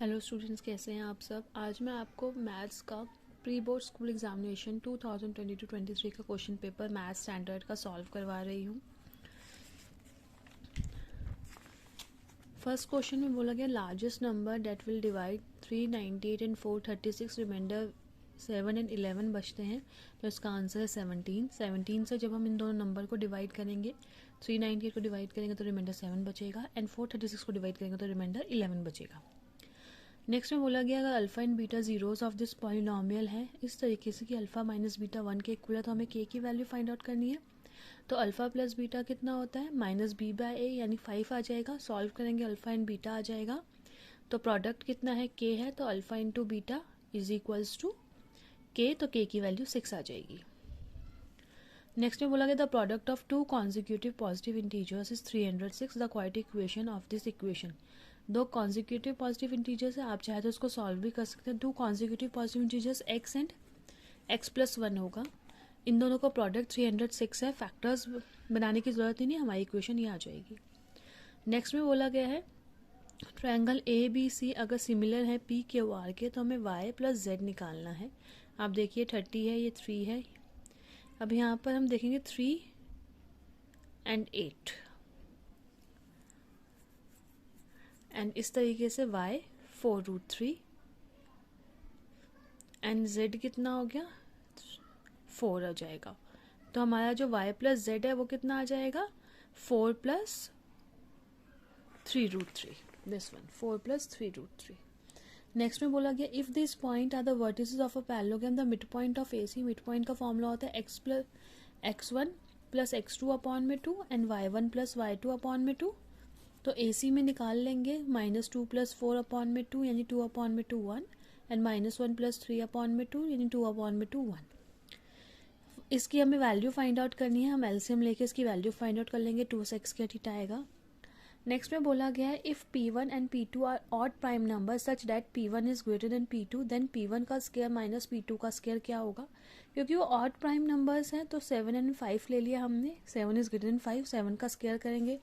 Hello students, कैसे हैं आप सब। आज मैं आपको मैथ्स का प्री बोर्ड स्कूल एग्जामिनेशन 2022-23 का क्वेश्चन पेपर मैथ्स स्टैंडर्ड का सॉल्व करवा रही हूँ। फर्स्ट क्वेश्चन में बोला गया largest number that will divide 398 and 436, remainder 7 and 11 बचते हैं, तो इसका आंसर है 17। 17 से जब हम इन दोनों नंबर को डिवाइड करेंगे, 398 को डिवाइड करेंगे तो रिमाइंडर 7 बचेगा एंड 436 को डिवाइड करेंगे तो रिमाइंडर 11 बचेगा। नेक्स्ट में बोला गया अगर alpha and beta zeros of this polynomial है इस तरीके से कि अल्फा माइनस बीटा 1 के इक्वल है, तो हमें के की वैल्यू फाइंड आउट करनी है। तो अल्फा प्लस बीटा कितना होता है, माइनस बी बाय ए यानी 5 आ जाएगा। सॉल्व करेंगे अल्फा एंड बीटा आ जाएगा, तो प्रोडक्ट कितना है, के है, तो alpha into beta is equals to k, तो के की वैल्यू 6 आ जाएगी। नेक्स्ट में बोला गया the product of two consecutive positive integers is 306, the quadratic equation of this equation. दो कॉन्जिक्यूटिव पॉजिटिव इंटीजर्स है, आप चाहे तो उसको सॉल्व भी कर सकते हैं। Two consecutive positive integers x and x plus 1 होगा, इन दोनों का प्रोडक्ट 306 है। फैक्टर्स बनाने की जरूरत ही नहीं, हमारी इक्वेशन ये आ जाएगी। नेक्स्ट में बोला गया है ट्रायंगल ए बी सी अगर सिमिलर है पी क्यू आर के, तो हमें वाई प्लस जेड निकालना है। आप देखिए 30 है, ये 3 है। अब यहाँ पर हम देखेंगे 3 एंड 8 एंड इस तरीके से y 4√3 एंड z कितना हो गया 4 आ जाएगा। तो हमारा जो y प्लस जेड है वो कितना आ जाएगा 4 plus 3√3, this one 4 plus 3√3। Next में बोला गया if this point are the vertices of a parallelogram the mid point of AC, mid point का फॉर्मूला होता है x1 प्लस x2 अपॉन में 2 and y1 plus y2 upon में 2। तो AC में निकाल लेंगे -2 प्लस 4 अपॉन में 2 यानी 2 अपॉन में 2 1 एंड -1 प्लस 3 अपॉन में 2 यानी 2 अपॉन में 2 1। इसकी हमें वैल्यू फाइंड आउट करनी है, हम एलसीएम लेके इसकी वैल्यू फाइंड आउट कर लेंगे। 2 से x थीटा आएगा। नेक्स्ट में बोला गया है if P1 and P2 are odd prime number such that P1 is greater than P2 then P1 का स्क्वायर माइनस P2 का स्क्वायर क्या होगा। क्योंकि वो ऑड प्राइम नंबर्स हैं तो 7 एंड 5 ले लिया हमने। 7 इज ग्रेटर देन 5, 7 का स्क्वायर करेंगे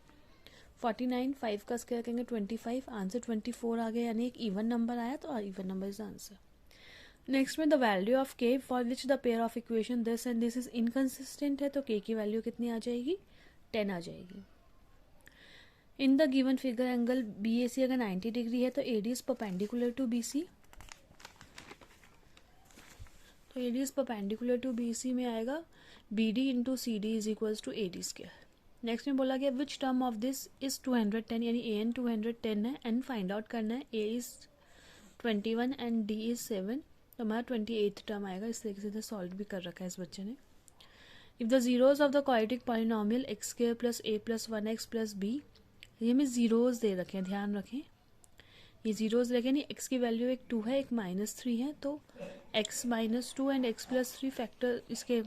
49, 5 का स्क्वायर करेंगे 25, आंसर 24 आ गया, यानी एक इवन नंबर आया, तो even number is answer. Next में द वैल्यू ऑफ के for which the pair of equation this and this is inconsistent है, तो के की वैल्यू कितनी आ जाएगी 10 आ जाएगी। In the given figure angle BAC अगर 90 डिग्री है तो AD is perpendicular to BC, तो AD is perpendicular to BC में आएगा BD into CD is equals to AD square. Next में बोला गया which term of this is 210, यानी AN 210 है एंड फाइंड आउट करना है। A is 21 and D is 7, तो हमारा 28th टर्म आएगा। इस तरीके से सॉल्व भी कर रखा है इस बच्चे ने। If the zeros of the quadratic polynomial x square plus a plus 1x plus b, ये हमें जीरोज दे रखे हैं, ध्यान रखें ये जीरोज रखे, नहीं x की वैल्यू एक 2 है एक -3 है, तो x -2 and x plus 3 factor इसके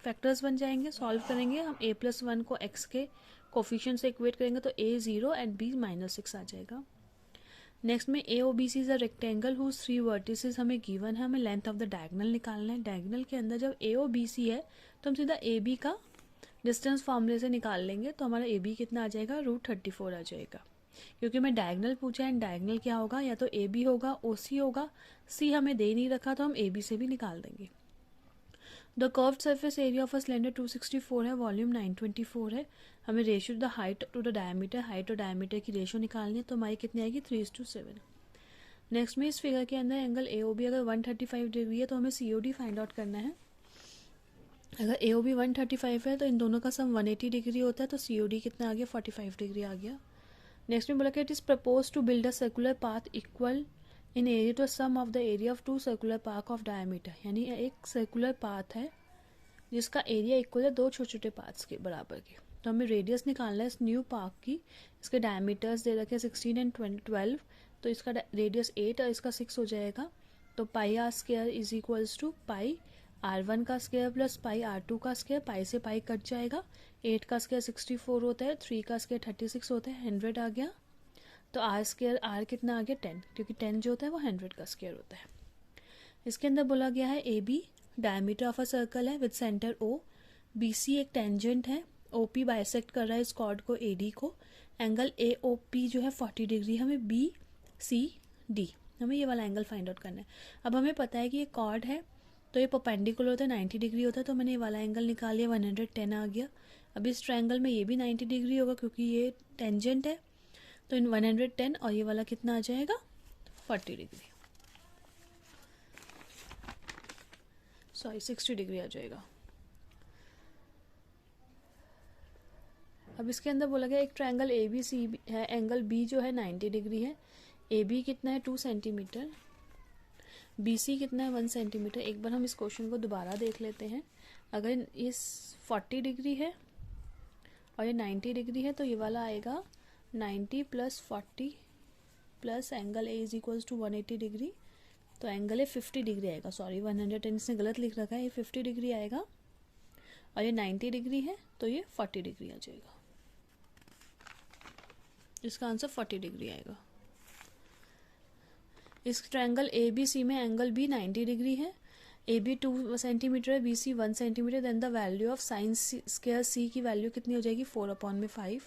फैक्टर्स बन जाएंगे। सॉल्व करेंगे हम a प्लस 1 को x के कोफिशिएंट से इक्वेट करेंगे तो a 0 एंड b -6 आ जाएगा। नेक्स्ट में AOBC is a rectangle whose 3 vertices हमें गिवन है, हमें लेंथ ऑफ द डायगोनल निकालना है। डायगोनल के अंदर जब AOBC है तो हम सीधा AB का डिस्टेंस फॉर्मूले से निकाल लेंगे, तो हमारा AB कितना आ जाएगा √34 आ जाएगा। क्योंकि हमें डायगोनल पूछा है, डायगोनल क्या होगा, या तो AB होगा OC होगा, C हमें दे नहीं रखा तो हम AB से भी निकाल देंगे। The curved surface area of a cylinder 264 है, वॉल्यूम 924 है। हमें ratio the height to the diameter, height और डायमीटर की रेशियो निकालनी है, तो हमारी कितनी आएगी 3:7। नेक्स्ट में इस फिगर के अंदर एंगल AOB अगर 135 डिग्री है तो हमें COD फाइंड आउट करना है। अगर AOB 135 है तो इन दोनों का सम 180 डिग्री होता है, तो COD कितना आ गया 45 डिग्री आ गया। नेक्स्ट में बोला कि it is propose to build a circular path equal in area to sum of the area of 2 circular path of diameter, यानी एक सर्कुलर पाथ है जिसका एरिया इक्वल है 2 छोटे छोटे पाथ्स के बराबर के। तो हमें रेडियस निकालना है इस न्यू पाथ की। इसके डायमीटर्स दे रखे 16 एंड 12, तो इसका रेडियस 8 और इसका 6 हो जाएगा। तो pi are square is equals to pi R1 का स्क्वायर प्लस पाई R2 का स्क्वायर, पाई से पाई कट जाएगा। 8 का स्क्वायर 64 होता है, 3 का स्क्वायर 36 होता है, 100 आ गया। तो आर स्क्वायर आर कितना आ गया 10, क्योंकि 10 जो होता है वो 100 का स्क्वायर होता है। इसके अंदर बोला गया है AB diameter of a circle है विद सेंटर O, BC एक टेंजेंट है, OP बाइसेक्ट कर रहा है इस कॉर्ड को AD को। एंगल AOP जो है 40 डिग्री, हमें BCD हमें ये वाला एंगल फाइंड आउट करना है। अब हमें पता है कि ये कॉर्ड है तो ये परपेंडिकुलर होता है 90 डिग्री होता है, तो मैंने ये वाला एंगल निकाल लिया 110 आ गया। अब इस ट्रायंगल में ये भी 90 डिग्री होगा क्योंकि ये टेंजेंट है, तो इन 110 और ये वाला कितना आ जाएगा 40 डिग्री, सॉरी 60 डिग्री आ जाएगा। अब इसके अंदर बोला गया एक ट्रायंगल ए बी सी है, एंगल बी जो है 90 डिग्री है, ए बी कितना है 2 सेंटीमीटर, बी सी कितना है 1 सेंटीमीटर। एक बार हम इस क्वेश्चन को दोबारा देख लेते हैं। अगर इस 40 डिग्री है और ये 90 डिग्री है तो ये वाला आएगा 90 plus 40 plus angle A is equals to 180 degree, तो एंगल ए 50 डिग्री आएगा। सॉरी 110 इसने गलत लिख रखा है, ये 50 डिग्री आएगा और ये 90 डिग्री है तो ये 40 डिग्री आ जाएगा। इसका आंसर 40 डिग्री आएगा। इस ट्रायंगल ए बी सी में एंगल बी 90 डिग्री है, ए बी 2 सेंटीमीटर है, B C 1 centimetre, then the value of sine square C की वैल्यू कितनी हो जाएगी 4/5।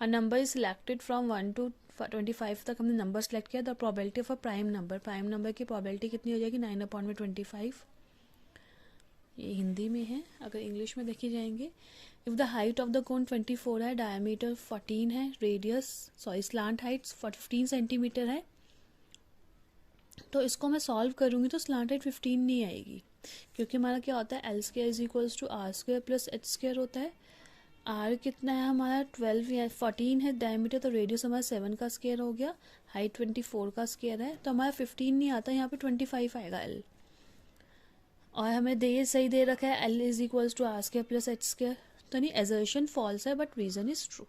A number is selected from 1 to 25 तक हमने नंबर सेलेक्ट किया। The probability of a prime number की प्रोबेबिलिटी कितनी हो जाएगी 9/25। ये हिंदी में है, अगर इंग्लिश में देखे जाएंगे if the height of the कोन 24 है, डायमीटर 14 है, रेडियस स्लांट हाइट 15 सेंटीमीटर है, तो इसको मैं सॉल्व करूँगी तो स्लांट हाइट 15 नहीं आएगी, क्योंकि हमारा क्या होता है L square is equals to are square plus H square होता है। आर कितना है हमारा 12 या 14 है डायमीटर, तो रेडियस हमारा 7 का स्क्वायर हो गया, हाइट 24 का स्क्वायर है, तो हमारा 15 नहीं आता, यहाँ पे 25 आएगा एल। और हमें सही दे रखा है L is equals to are square plus H square, तो नहीं एजर्शन फॉल्स है but reason is true.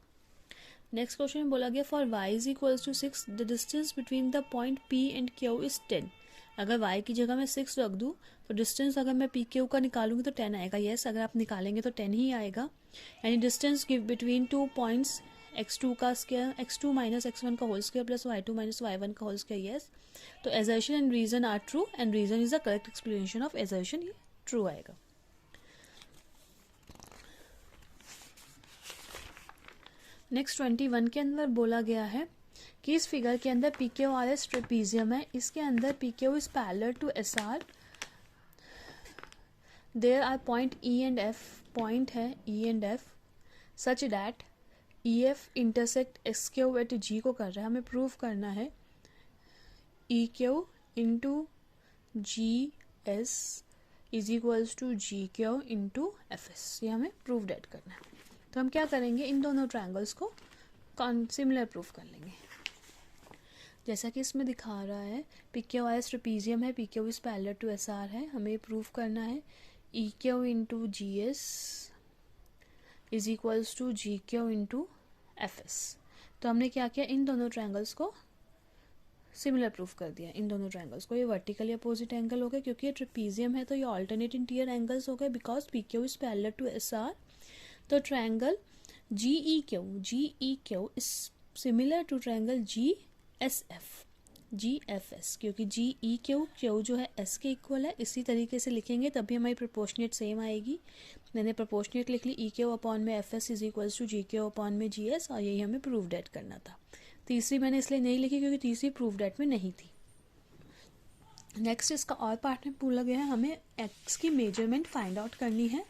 Next question में बोला गया for y is equals to 6 the distance between the point p and q is 10। अगर y की जगह मैं 6 रख दूँ तो डिस्टेंस अगर मैं पी क्यू का निकालूंगी तो 10 आएगा। यस, अगर आप निकालेंगे तो 10 ही आएगा। यानी डिस्टेंस बिटवीन 2 पॉइंट्स x2 का स्क्वायर x2 माइनस x1 का whole square plus y2 minus y1 का होल स्क्वायर। यस, तो assertion and reason are true and reason is the correct explanation of assertion, ये ट्रू आएगा। Next 21 के अंदर बोला गया है कि इस फिगर के अंदर P Q R S trapezium है, इसके अंदर P Q is parallel to S R, there are point E and F, point है E and F such that E F intersect X Q at G को कर रहा है। हमें prove करना है E Q into G S is equals to G Q into F S, ये हमें प्रूव डेट करना है। तो हम क्या करेंगे, इन दोनों ट्रायंगल्स को सिमिलर प्रूफ कर लेंगे। जैसा कि इसमें दिखा रहा है P Q R S trapezium है, P Q is parallel to S R है, हमें प्रूफ करना है E Q into G S is equals to G Q into F S. तो हमने क्या किया, इन दोनों ट्रायंगल्स को सिमिलर प्रूफ कर दिया। इन दोनों ट्रायंगल्स को, ये वर्टिकली अपोजिट एंगल हो गए क्योंकि ये ट्रेपीजियम है, तो ये ऑल्टरनेट इंटीरियर एंगल्स हो गए because P Q is parallel to S R. तो triangle G E Q is similar to triangle G S F, क्योंकि जी ई क्यू जो है एस के इक्वल है, इसी तरीके से लिखेंगे तभी हमारी प्रोपोर्शनेट सेम आएगी। मैंने प्रोपोर्शनेट लिख ली ई क्यू अपॉन में F S is equals to G Q upon में जी एस, और यही हमें प्रूफ डेट करना था। तीसरी मैंने इसलिए नहीं लिखी क्योंकि तीसरी प्रूफ डेट में नहीं थी। नेक्स्ट इसका और पार्ट में बोला गया है हमें एक्स की मेजरमेंट फाइंड आउट करनी है,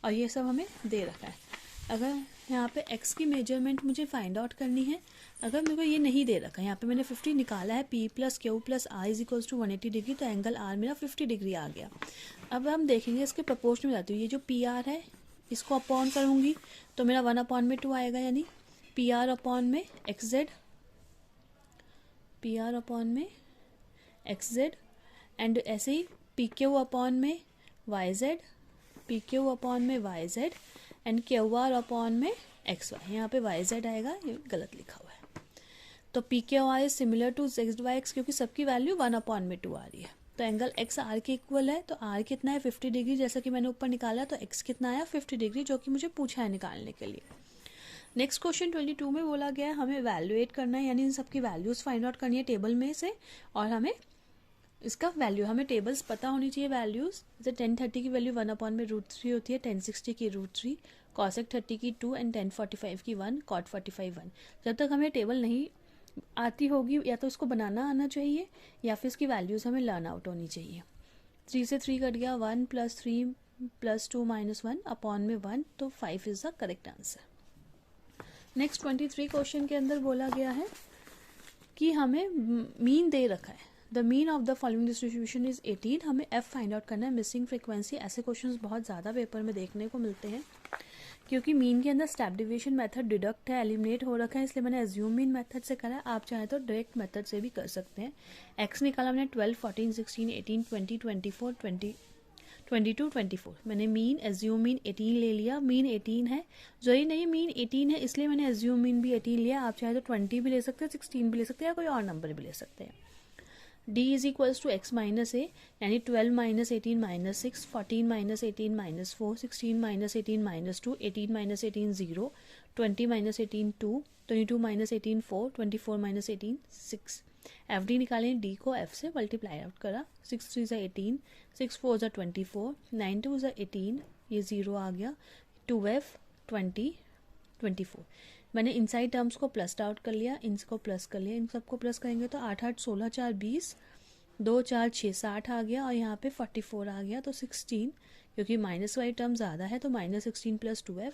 और ये सब हमें दे रखा है। अगर यहाँ पे x की मेजरमेंट मुझे फाइंड आउट करनी है, अगर मेरे को ये नहीं दे रखा, यहाँ पे मैंने 50 निकाला है, p plus Q plus r is equals to 180 degree, तो एंगल r मेरा 50 डिग्री आ गया। अब हम देखेंगे इसके प्रपोर्शन में जाती हूँ, ये जो पी आर है इसको अपॉन करूँगी तो मेरा 1/2 आएगा, यानी पी आर अपॉन में X Z, P R upon में एक्स जेड, एंड ऐसे ही पी क्यू अपॉन में Y Z, P Q upon में Y Z and Q R upon में एक्स वाई। यहाँ पे वाई जेड आएगा, ये गलत लिखा हुआ है। तो P Q R is similar to Z Y X, क्योंकि सबकी वैल्यू 1/2 आ रही है। तो एंगल एक्स आर के इक्वल है, तो आर कितना है 50 डिग्री, जैसा कि मैंने ऊपर निकाला, तो एक्स कितना आया 50 डिग्री, जो कि मुझे पूछा है निकालने के लिए। नेक्स्ट क्वेश्चन 22 में बोला गया है हमें इवैल्यूएट करना है, यानी इन सबकी वैल्यूज फाइंड आउट करनी है टेबल में से, और हमें इसका वैल्यू, हमें टेबल्स पता होनी चाहिए वैल्यूज। जैसे 1030 की वैल्यू 1/√3 होती है, 1060 की √3, cosec 30 की 2 एंड 1045 की 1, cot 45 1। जब तक हमें टेबल नहीं आती होगी, या तो इसको बनाना आना चाहिए या फिर इसकी वैल्यूज़ हमें लर्न आउट होनी चाहिए। 3 से 3 कट गया, 1 + 3 + 2 - 1 अपॉन में 1, तो 5 is the correct answer. Next 23 question के अंदर बोला गया है कि हमें मीन दे रखा है, the mean of the following distribution is 18, हमें एफ फाइंड आउट करना है, मिसिंग फ्रिक्वेंसी। ऐसे क्वेश्चंस बहुत ज़्यादा पेपर में देखने को मिलते हैं, क्योंकि मीन के अंदर स्टेप डिवीजन मेथड डिडक्ट है, एलिमिनेट हो रखा है, इसलिए मैंने एज्यूम मीन मेथड से करा है। आप चाहें तो डायरेक्ट मेथड से भी कर सकते हैं। एक्स निकाला मैंने 12, 14, 16, 18, 20, 24, 22, 24। मैंने मीन एज्यूम मीन 18 ले लिया, मीन 18 है, जरूरी नहीं मीन 18 है इसलिए मैंने एज्यूम मीन भी 18 लिया। आप चाहे तो 20 भी ले सकते हैं, 16 भी ले सकते हैं, या कोई और नंबर भी ले सकते हैं। d is equals to x minus A, यानी 12 - 18 - 6, 14 - 18 - 4, 16 - 18 - 2, 18 - 18 0, 20 - 18 2, 22 - 18 4, 24 - 18 6। एफ डी निकालें, डी को एफ से मल्टीप्लाई आउट करा, 6 3 = 18, 6 4 = 24, 9 2 = 18, ये 0 आ गया, 2f 20 24। मैंने इनसाइड टर्म्स को प्लस आउट कर लिया, इनको प्लस कर लिया, इन सबको प्लस करेंगे तो 8 8 16 4 20, 2 4 6 60 आ गया, और यहाँ पे 44 आ गया, तो 16, क्योंकि माइनस वाली टर्म ज़्यादा है तो -16 + 2f।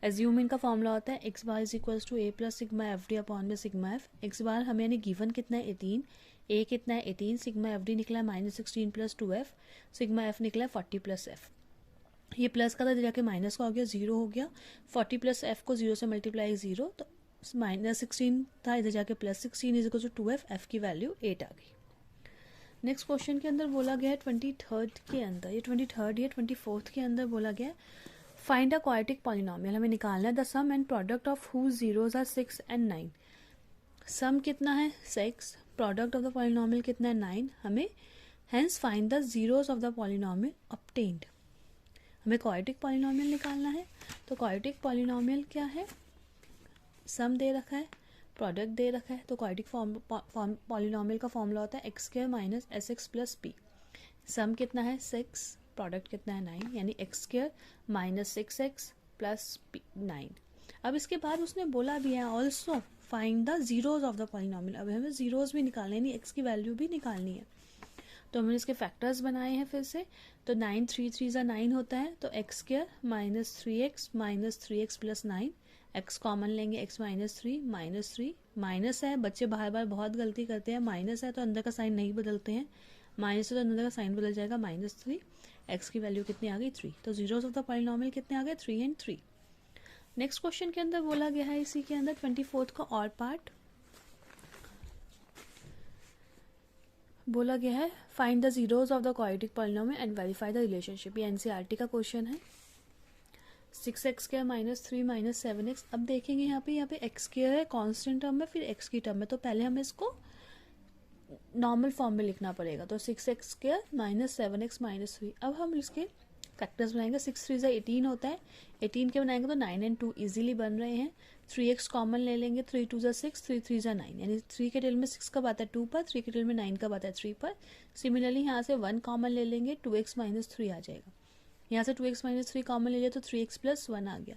एज्यूमिंग का फॉर्मूला होता है x bar is equals to a plus sigma F D upon में सिग्मा एफ। एक्स बार हमें यानी गिवन कितना है 18, a कितना है 18, सिग्मा एफ डी निकला है -16 + 2f, सिग्मा एफ निकला है 40 + f। ये प्लस का था जाके माइनस का हो गया, 0 हो गया, 40 + f को 0 से मल्टीप्लाई 0, तो -16 था, इधर जाके +16 is equal to 2f, f की वैल्यू 8 आ गई। नेक्स्ट क्वेश्चन के अंदर बोला गया है 23rd के अंदर, ये 23rd या 24th के अंदर बोला गया है फाइंड अ क्वाड्रेटिक पॉलिनोमियल, हमें निकालना है the sum and product of whose zeros are 6 and 9। Sum कितना है 6, प्रोडक्ट ऑफ द पॉलिनोमियल कितना है 9, हमें hence find the zeros of the polynomial obtained. हमें क्वाड्रेटिक पॉलिनोमियल निकालना है, तो क्वाड्रेटिक पॉलिनोमियल क्या है, सम दे रखा है, प्रोडक्ट दे रखा है, तो क्वाड्रेटिक पॉलिनोमियल का फॉर्मूला होता है x² - sx + p। सम कितना है 6, प्रोडक्ट कितना है 9, यानी x² - 6x + 9। अब इसके बाद उसने बोला भी है also find the zeros of the polynomial. अब हमें जीरोज भी निकालने, यानी x की वैल्यू भी निकालनी है, तो हमने इसके फैक्टर्स बनाए हैं फिर से। तो 9 3 3 = 9 होता है, तो x² - 3x - 3x + 9, x common लेंगे, x - 3 -3 माइनस है, बच्चे बार बार बहुत गलती करते हैं, माइनस है तो अंदर का साइन नहीं बदलते हैं, माइनस है तो अंदर का साइन बदल जाएगा, -3, x की वैल्यू कितनी आ गई 3, तो जीरोज ऑफ द पॉलिनोमियल कितने आ गए 3 and 3। नेक्स्ट क्वेश्चन के अंदर बोला गया है इसी के अंदर 24th का और पार्ट बोला गया है find the zeros of the quadratic polynomial and verify the relationship. ये एनसीईआरटी का क्वेश्चन है। 6x² - 3 - 7x। अब देखेंगे यहाँ पे x² है कांस्टेंट टर्म में, फिर x की टर्म में, तो पहले हमें इसको नॉर्मल फॉर्म में लिखना पड़ेगा, तो 6x² - 7x - 3। अब हम इसके फैक्टर्स बनाएंगे, 6 3 = 18 होता है, 18 के बनाएंगे तो 9 and 2 इजीली बन रहे हैं, 3x कॉमन ले लेंगे, 3 2 = 6, 3 3 = 9, यानी 3 के टेल में 6 कब आता है 2 पर, 3 के टेल में 9 कब आता है 3 पर। सिमिलरली यहाँ से 1 कॉमन ले लेंगे, 2x - 3 आ जाएगा, यहाँ से 2x - 3 कॉमन ले लिया तो 3x + 1 आ गया।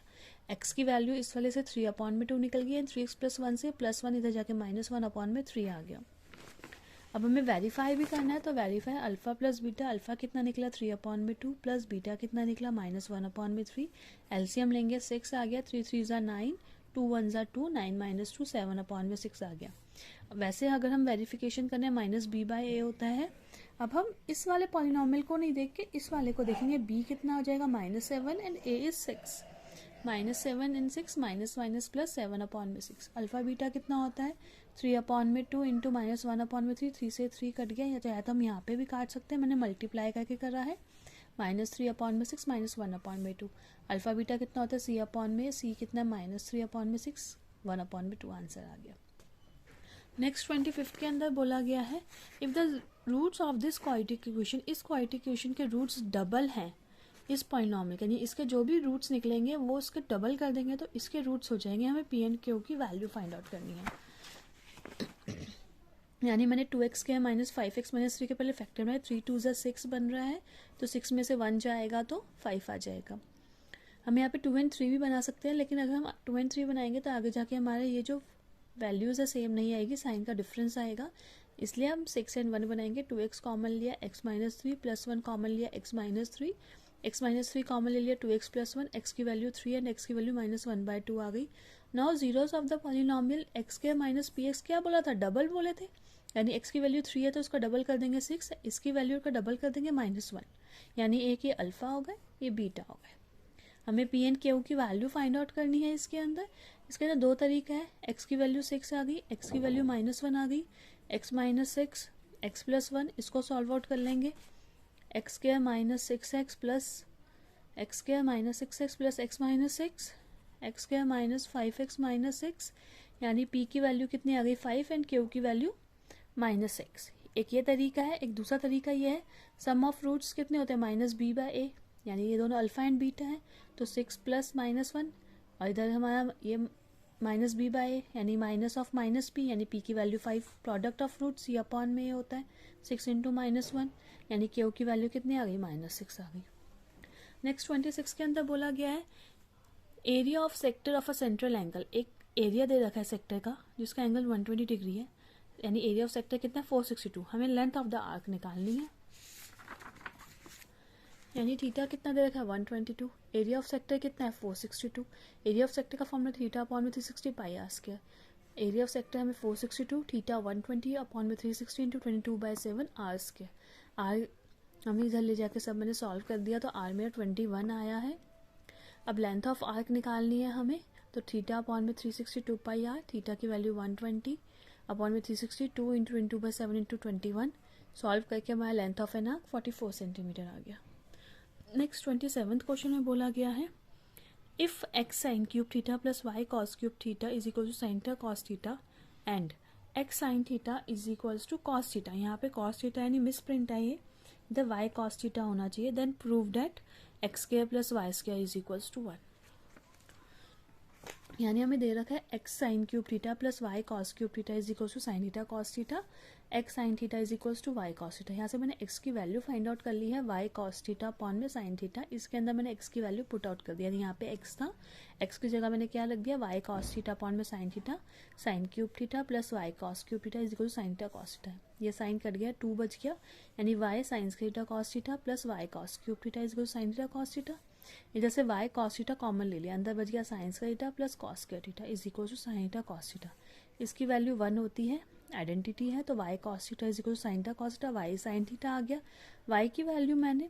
x की वैल्यू इस वाले से 3/2 निकल गई है, 3x + 1 से +1 इधर जाके -1/3 आ गया। अब हमें वेरीफाई भी करना है, तो वेरीफाई अल्फा + बीटा, अल्फा कितना निकला 3/2 प्लस बीटा कितना निकला -1/3। एलसीएम लेंगे 6 आ गया, 3 3 = 9, 2 1 = 2, 9 - 2 7/6 आ गया। वैसे अगर हम वेरिफिकेशन करने -b/a होता है। अब हम इस वाले पॉलिनोमियल को नहीं देख के इस वाले को देखेंगे, b कितना हो जाएगा -7 and a is 6, -7 and 6 minus plus 7/6। Alpha beta कितना होता है 3/2 इंटू -1/3, 3 से 3 कट गया, या चाहे तो हम यहाँ पे भी काट सकते हैं, मैंने मल्टीप्लाई करके करा है, -3/6 -1/2। अल्फा बीटा कितना होता है c कितना -3/6 1/2 आंसर आ गया। नेक्स्ट 25th के अंदर बोला गया है if the roots of this quadratic equation, इस क्वाड्रेटिक इक्वेशन के रूट्स डबल हैं इस पॉलिनोमियल, यानी इसके जो भी रूट्स निकलेंगे वो इसके डबल कर देंगे तो इसके रूट्स हो जाएंगे। हमें पी एंड क्यू की वैल्यू फाइंड आउट करनी है, यानी मैंने 2x के -5x - 3 के पहले फैक्टर में 3 2 = 6 बन रहा है, तो 6 में से 1 जाएगा तो 5 आ जाएगा। हम यहाँ पे 2 and 3 भी बना सकते हैं, लेकिन अगर हम 2 and 3 बनाएंगे तो आगे जाके हमारे ये जो वैल्यूज़ है सेम नहीं आएगी, साइन का डिफरेंस आएगा, इसलिए हम 6 एंड 1 बनाएंगे। 2x कॉमन लिया, x माइनस 3 प्लस 1 कॉमन लिया, x minus 3, x minus 3 common ले लिया, 2x प्लस 1, x की वैल्यू 3 एंड x की वैल्यू -1/2 आ गई। Now zeros of the polynomial x square minus px, क्या बोला था, डबल बोले थे, यानी x की वैल्यू 3 है तो उसका डबल कर देंगे 6, इसकी वैल्यू का डबल कर देंगे -1, यानी एक ये अल्फा हो गए, ये बीटा हो गए। हमें पी एंड क्यू की वैल्यू फाइंड आउट करनी है इसके अंदर। इसके अंदर दो तरीका है, x की वैल्यू 6 आ गई, x की वैल्यू -1 आ गई, x माइनस 6, x प्लस 1, इसको सॉल्व आउट कर लेंगे, x square minus 6x plus x square minus 6x plus x minus 6, x square minus 5x minus 6, यानी p की वैल्यू कितनी आ गई 5 एंड q की वैल्यू -6। एक ये तरीका है। एक दूसरा तरीका ये है, सम ऑफ रूट्स कितने होते हैं -b/a, यानी ये दोनों अल्फा एंड बीटा है, तो 6 प्लस -1, और इधर हमारा ये -b/a यानी माइनस ऑफ -p, यानी p की वैल्यू 5, प्रोडक्ट ऑफ रूट्स ये अपॉन में ये होता है 6 इंटू -1, यानी q की वैल्यू कितनी आ गई -6 आ गई। नेक्स्ट 26 के अंदर बोला गया है area of sector of a central angle, एक एरिया दे रखा है सेक्टर का जिसका एंगल 120 डिग्री है, यानी एरिया ऑफ सेक्टर कितना है 462, हमें लेंथ ऑफ द आर्क निकालनी है, यानी थीटा कितना दे रखा है 122, एरिया ऑफ सेक्टर कितना है 462, एरिया ऑफ सेक्टर का फॉर्मूला थीटा अपॉन में 360 pi are square, area of sector हमें 462, थीटा 120 अपॉन में 360 इंटू 22/7 आर स्क्वायर। आर हमने इधर ले जाके सब मैंने सॉल्व कर दिया, तो आर मेरा 21 आया है। अब लेंथ ऑफ आर्क निकालनी है हमें, तो थीटा अपॉन में 362 पाई आर, थीटा की वैल्यू 120 अपॉन में 362 इंटू 22/7 इंटू 21, सॉल्व करके हमारा length of an arc 44 centimetre आ गया। नेक्स्ट 27th क्वेश्चन में बोला गया है if x sine cube theta plus y cos cube theta is equal to sine theta cos theta and x sine theta is equals to cos theta, यहाँ पे cos theta यानी misprint है ये, the y cos theta होना चाहिए, then prove that x square plus y square is equals to 1, यानी हमें दे रखा है x sine cube theta plus y cos cube theta is equals to sine theta cos theta, x sine theta is equals to y cos theta. यहाँ से मैंने x की value find out कर ली है y कॉस थीटा अपॉन में sine theta, इसके अंदर मैंने x की वैल्यू पुट आउट कर दिया, यहाँ पे x था, x की जगह मैंने क्या लग दिया y कॉस थीटा अपॉन में sine theta, sine cube theta plus y cos cube theta is equal to sine theta cos theta, ये साइन कट गया 2 बच गया, यानी y sine theta cos theta plus y cos cube theta is equal to sine theta cos theta, इधर से y cos theta common ले लिया, अंदर बच गया साइन का थीटा प्लस कॉस का theta is equal to sine theta cos theta, इसकी वैल्यू 1 होती है, आइडेंटिटी है, तो y cos theta is equal to sine theta cos theta, y sine theta आ गया, y की वैल्यू मैंने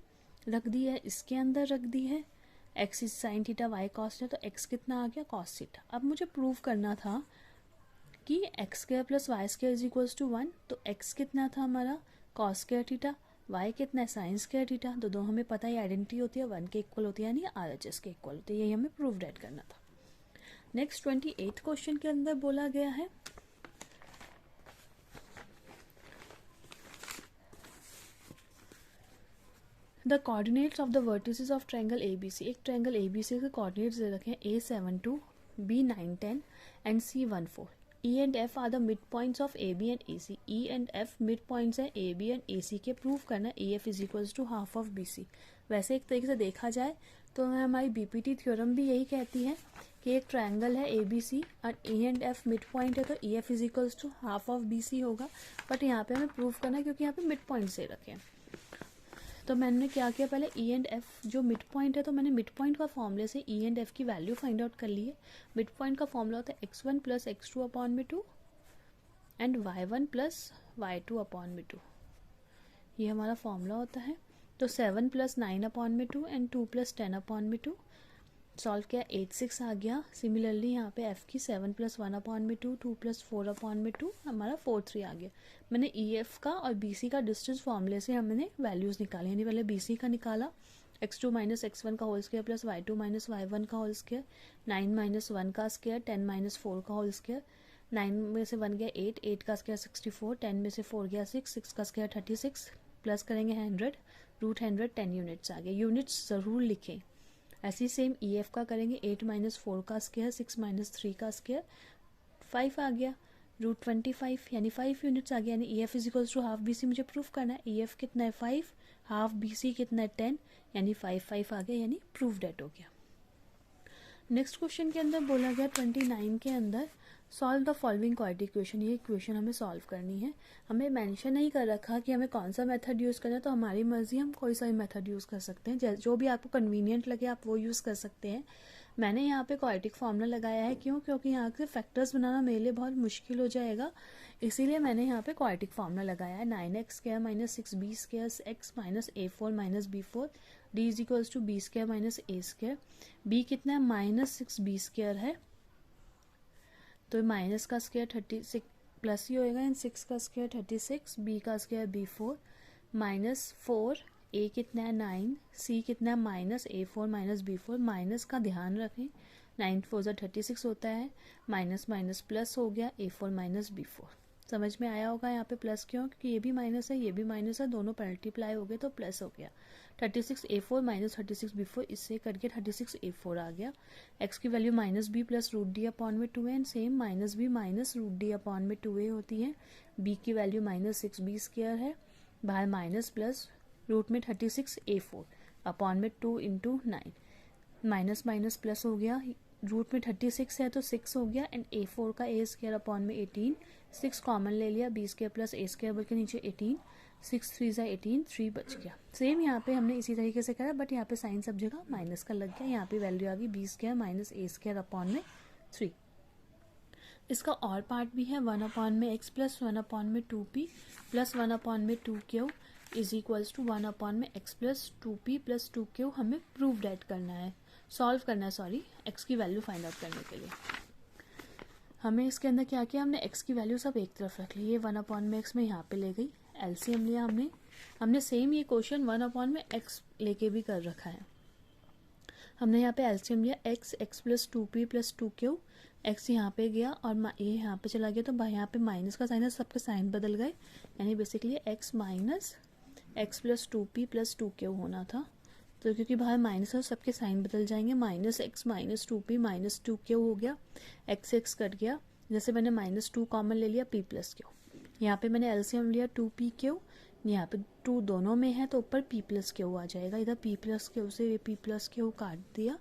रख दी है इसके अंदर रख दी है, x is sine theta y cos theta, तो x कितना आ गया cos थीटा। अब मुझे प्रूव करना था कि x square plus Y square is equal to 1, तो x कितना था हमारा cos स्क्वायर थीटा, y कितना है साइन स्क्वायर थीटा, तो दो हमें पता है आइडेंटिटी होती है 1 के इक्वल होती है, यानी RHS के इक्वल होती है, यही हमें प्रूव डेट करना था। नेक्स्ट 28th क्वेश्चन के अंदर बोला गया है the coordinates of the vertices of triangle ABC, एक ट्रायंगल ABC के कोऑर्डिनेट्स दे रखे हैं A72, B910 and C14, E and F are the mid points of AB and AC, E and F mid points हैं AB and AC के, prove करना EF is equals to half of BC। वैसे एक तरीके से देखा जाए तो हमारी BPT थ्योरम भी यही कहती है कि एक ट्रायंगल है ABC और E and F mid point है, तो EF is equals to half of BC होगा, बट यहाँ पे हमें प्रूव करना है क्योंकि यहाँ पे मिड पॉइंट से रखे हैं, तो मैंने क्या किया पहले E एंड F जो मिड पॉइंट है, तो मैंने मिड पॉइंट का फॉर्मूले से E एंड F की वैल्यू फाइंड आउट कर ली है। मिड पॉइंट का फॉर्मूला होता है x1 प्लस x2 अपॉन में 2 and y1 plus y2 upon में 2, ये हमारा फॉर्मूला होता है। तो 7 प्लस 9 अपॉन में 2 एंड 2 प्लस 10 अपॉन में 2, सॉल्व किया 86 आ गया। सिमिलरली यहाँ पे F की 7 प्लस 1 अपॉन में 2, 2 प्लस 4 अपॉन में 2, हमारा 43 आ गया। मैंने EF का और BC का डिस्टेंस फॉर्मूले से हमने वैल्यूज़ निकाली, यानी पहले BC का निकाला x2 माइनस x1 का whole square plus y2 minus y1 का होल स्क्वायर, 9 माइनस 1 का स्क्वायर, 10 माइनस 4 का होल स्क्वायर, 9 में से 1 गया 8, 8 का स्क्वायर 64, 10 में से 4 गया 6, 6 का स्क्वायर 36, प्लस करेंगे 100, रूट 100 10 यूनिट्स आ गए। यूनिट्स ज़रूर लिखें। ऐसे ही सेम EF का करेंगे, 8 माइनस 4 का स्क्वायर, 6 माइनस 3 का स्क्वायर 5 आ गया, रूट 25 यानी 5 यूनिट्स आ गया, यानी EF is equals to half BC मुझे प्रूफ करना है। EF कितना है 5, हाफ BC कितना है 10, यानी 5 5 आ गया, यानी प्रूफ डेट हो गया। नेक्स्ट क्वेश्चन के अंदर बोला गया 29 के अंदर solve the following quadratic equation, ये इक्वेशन हमें सॉल्व करनी है। हमें मेंशन नहीं कर रखा कि हमें कौन सा मेथड यूज़ करना है, तो हमारी मर्जी, हम कोई सा भी मेथड यूज़ कर सकते हैं, जो भी आपको कन्वीनियंट लगे आप वो यूज़ कर सकते हैं। मैंने यहाँ पे क्वाड्रेटिक फॉर्मूला लगाया है, क्यों? क्योंकि यहाँ के फैक्टर्स बनाना मेरे लिए बहुत मुश्किल हो जाएगा, इसीलिए मैंने यहाँ पे क्वाड्रेटिक फॉर्मूला लगाया है। 9x square minus 6b square x minus a4 minus b4 d is equals to b square minus a square. b कितना है? माइनस 6b स्क्वायर है, तो माइनस का स्क्वायर 36 प्लस ही होएगा, एंड 6 का स्क्वायर 36, b का स्क्वायर b4 माइनस 4, a कितना है 9, c कितना है minus a4 minus b4। Minus का ध्यान रखें, 9 4 36 होता है, माइनस माइनस प्लस हो गया, a4 माइनस b4। समझ में आया होगा यहाँ पे प्लस क्यों? क्योंकि ये भी माइनस है, ये भी माइनस है, दोनों मल्टीप्लाई हो गए तो प्लस हो गया। 36 a4 माइनस 36 b4, इससे करके 36 a4 आ गया। x की value minus b plus root d upon में 2 है, and same minus b minus root d upon में 2a होती है। b की वैल्यू माइनस 6b स्क्वायर है, बाहर माइनस प्लस रूट में 36 a4 अपॉन में 2 इंटू 9, माइनस माइनस प्लस हो गया, रूट में 36 है तो 6 हो गया, एंड a4 का a स्क्वायर अपॉन में 18, 6 कॉमन ले लिया, b square plus a square बल्कि नीचे 18, 6 3 ज़ा 18, 3 बच गया। सेम यहाँ पे हमने इसी तरीके से करा, बट यहाँ पे साइन सब जगह माइनस का लग गया, यहाँ पे वैल्यू आ गई b square minus a square upon में 3। इसका और पार्ट भी है, 1 अपॉन में x प्लस 1 अपॉन में 2p प्लस 1 अपॉन में 2q is equals to 1 upon में x plus 2p plus 2q हमें प्रूव डेट करना है, सॉल्व करना है, सॉरी, x की वैल्यू फाइंड आउट करने के लिए। हमें इसके अंदर क्या किया, हमने x की वैल्यू सब एक तरफ रख ली, ये 1 अपॉन में x में यहाँ पे ले गई, एलसीएम लिया हमने सेम ये क्वेश्चन 1 अपॉन में x लेके भी कर रखा है। हमने यहाँ पे एलसीएम लिया, x plus 2p plus 2q, x यहाँ पे गया और ये यहाँ पे चला गया, तो यहाँ पे माइनस का साइन है, सबके साइन बदल गए, यानी basically x minus x plus 2p plus 2q होना था, तो क्योंकि बाहर माइनस है सबके साइन बदल जाएंगे, minus x minus 2p minus 2q हो गया, x कट गया, जैसे मैंने माइनस 2 कॉमन ले लिया, p प्लस q, यहाँ पे मैंने एलसीएम लिया 2pq, यहाँ पे 2 दोनों में है तो ऊपर p प्लस q आ जाएगा, इधर p प्लस q से ये p प्लस q काट दिया,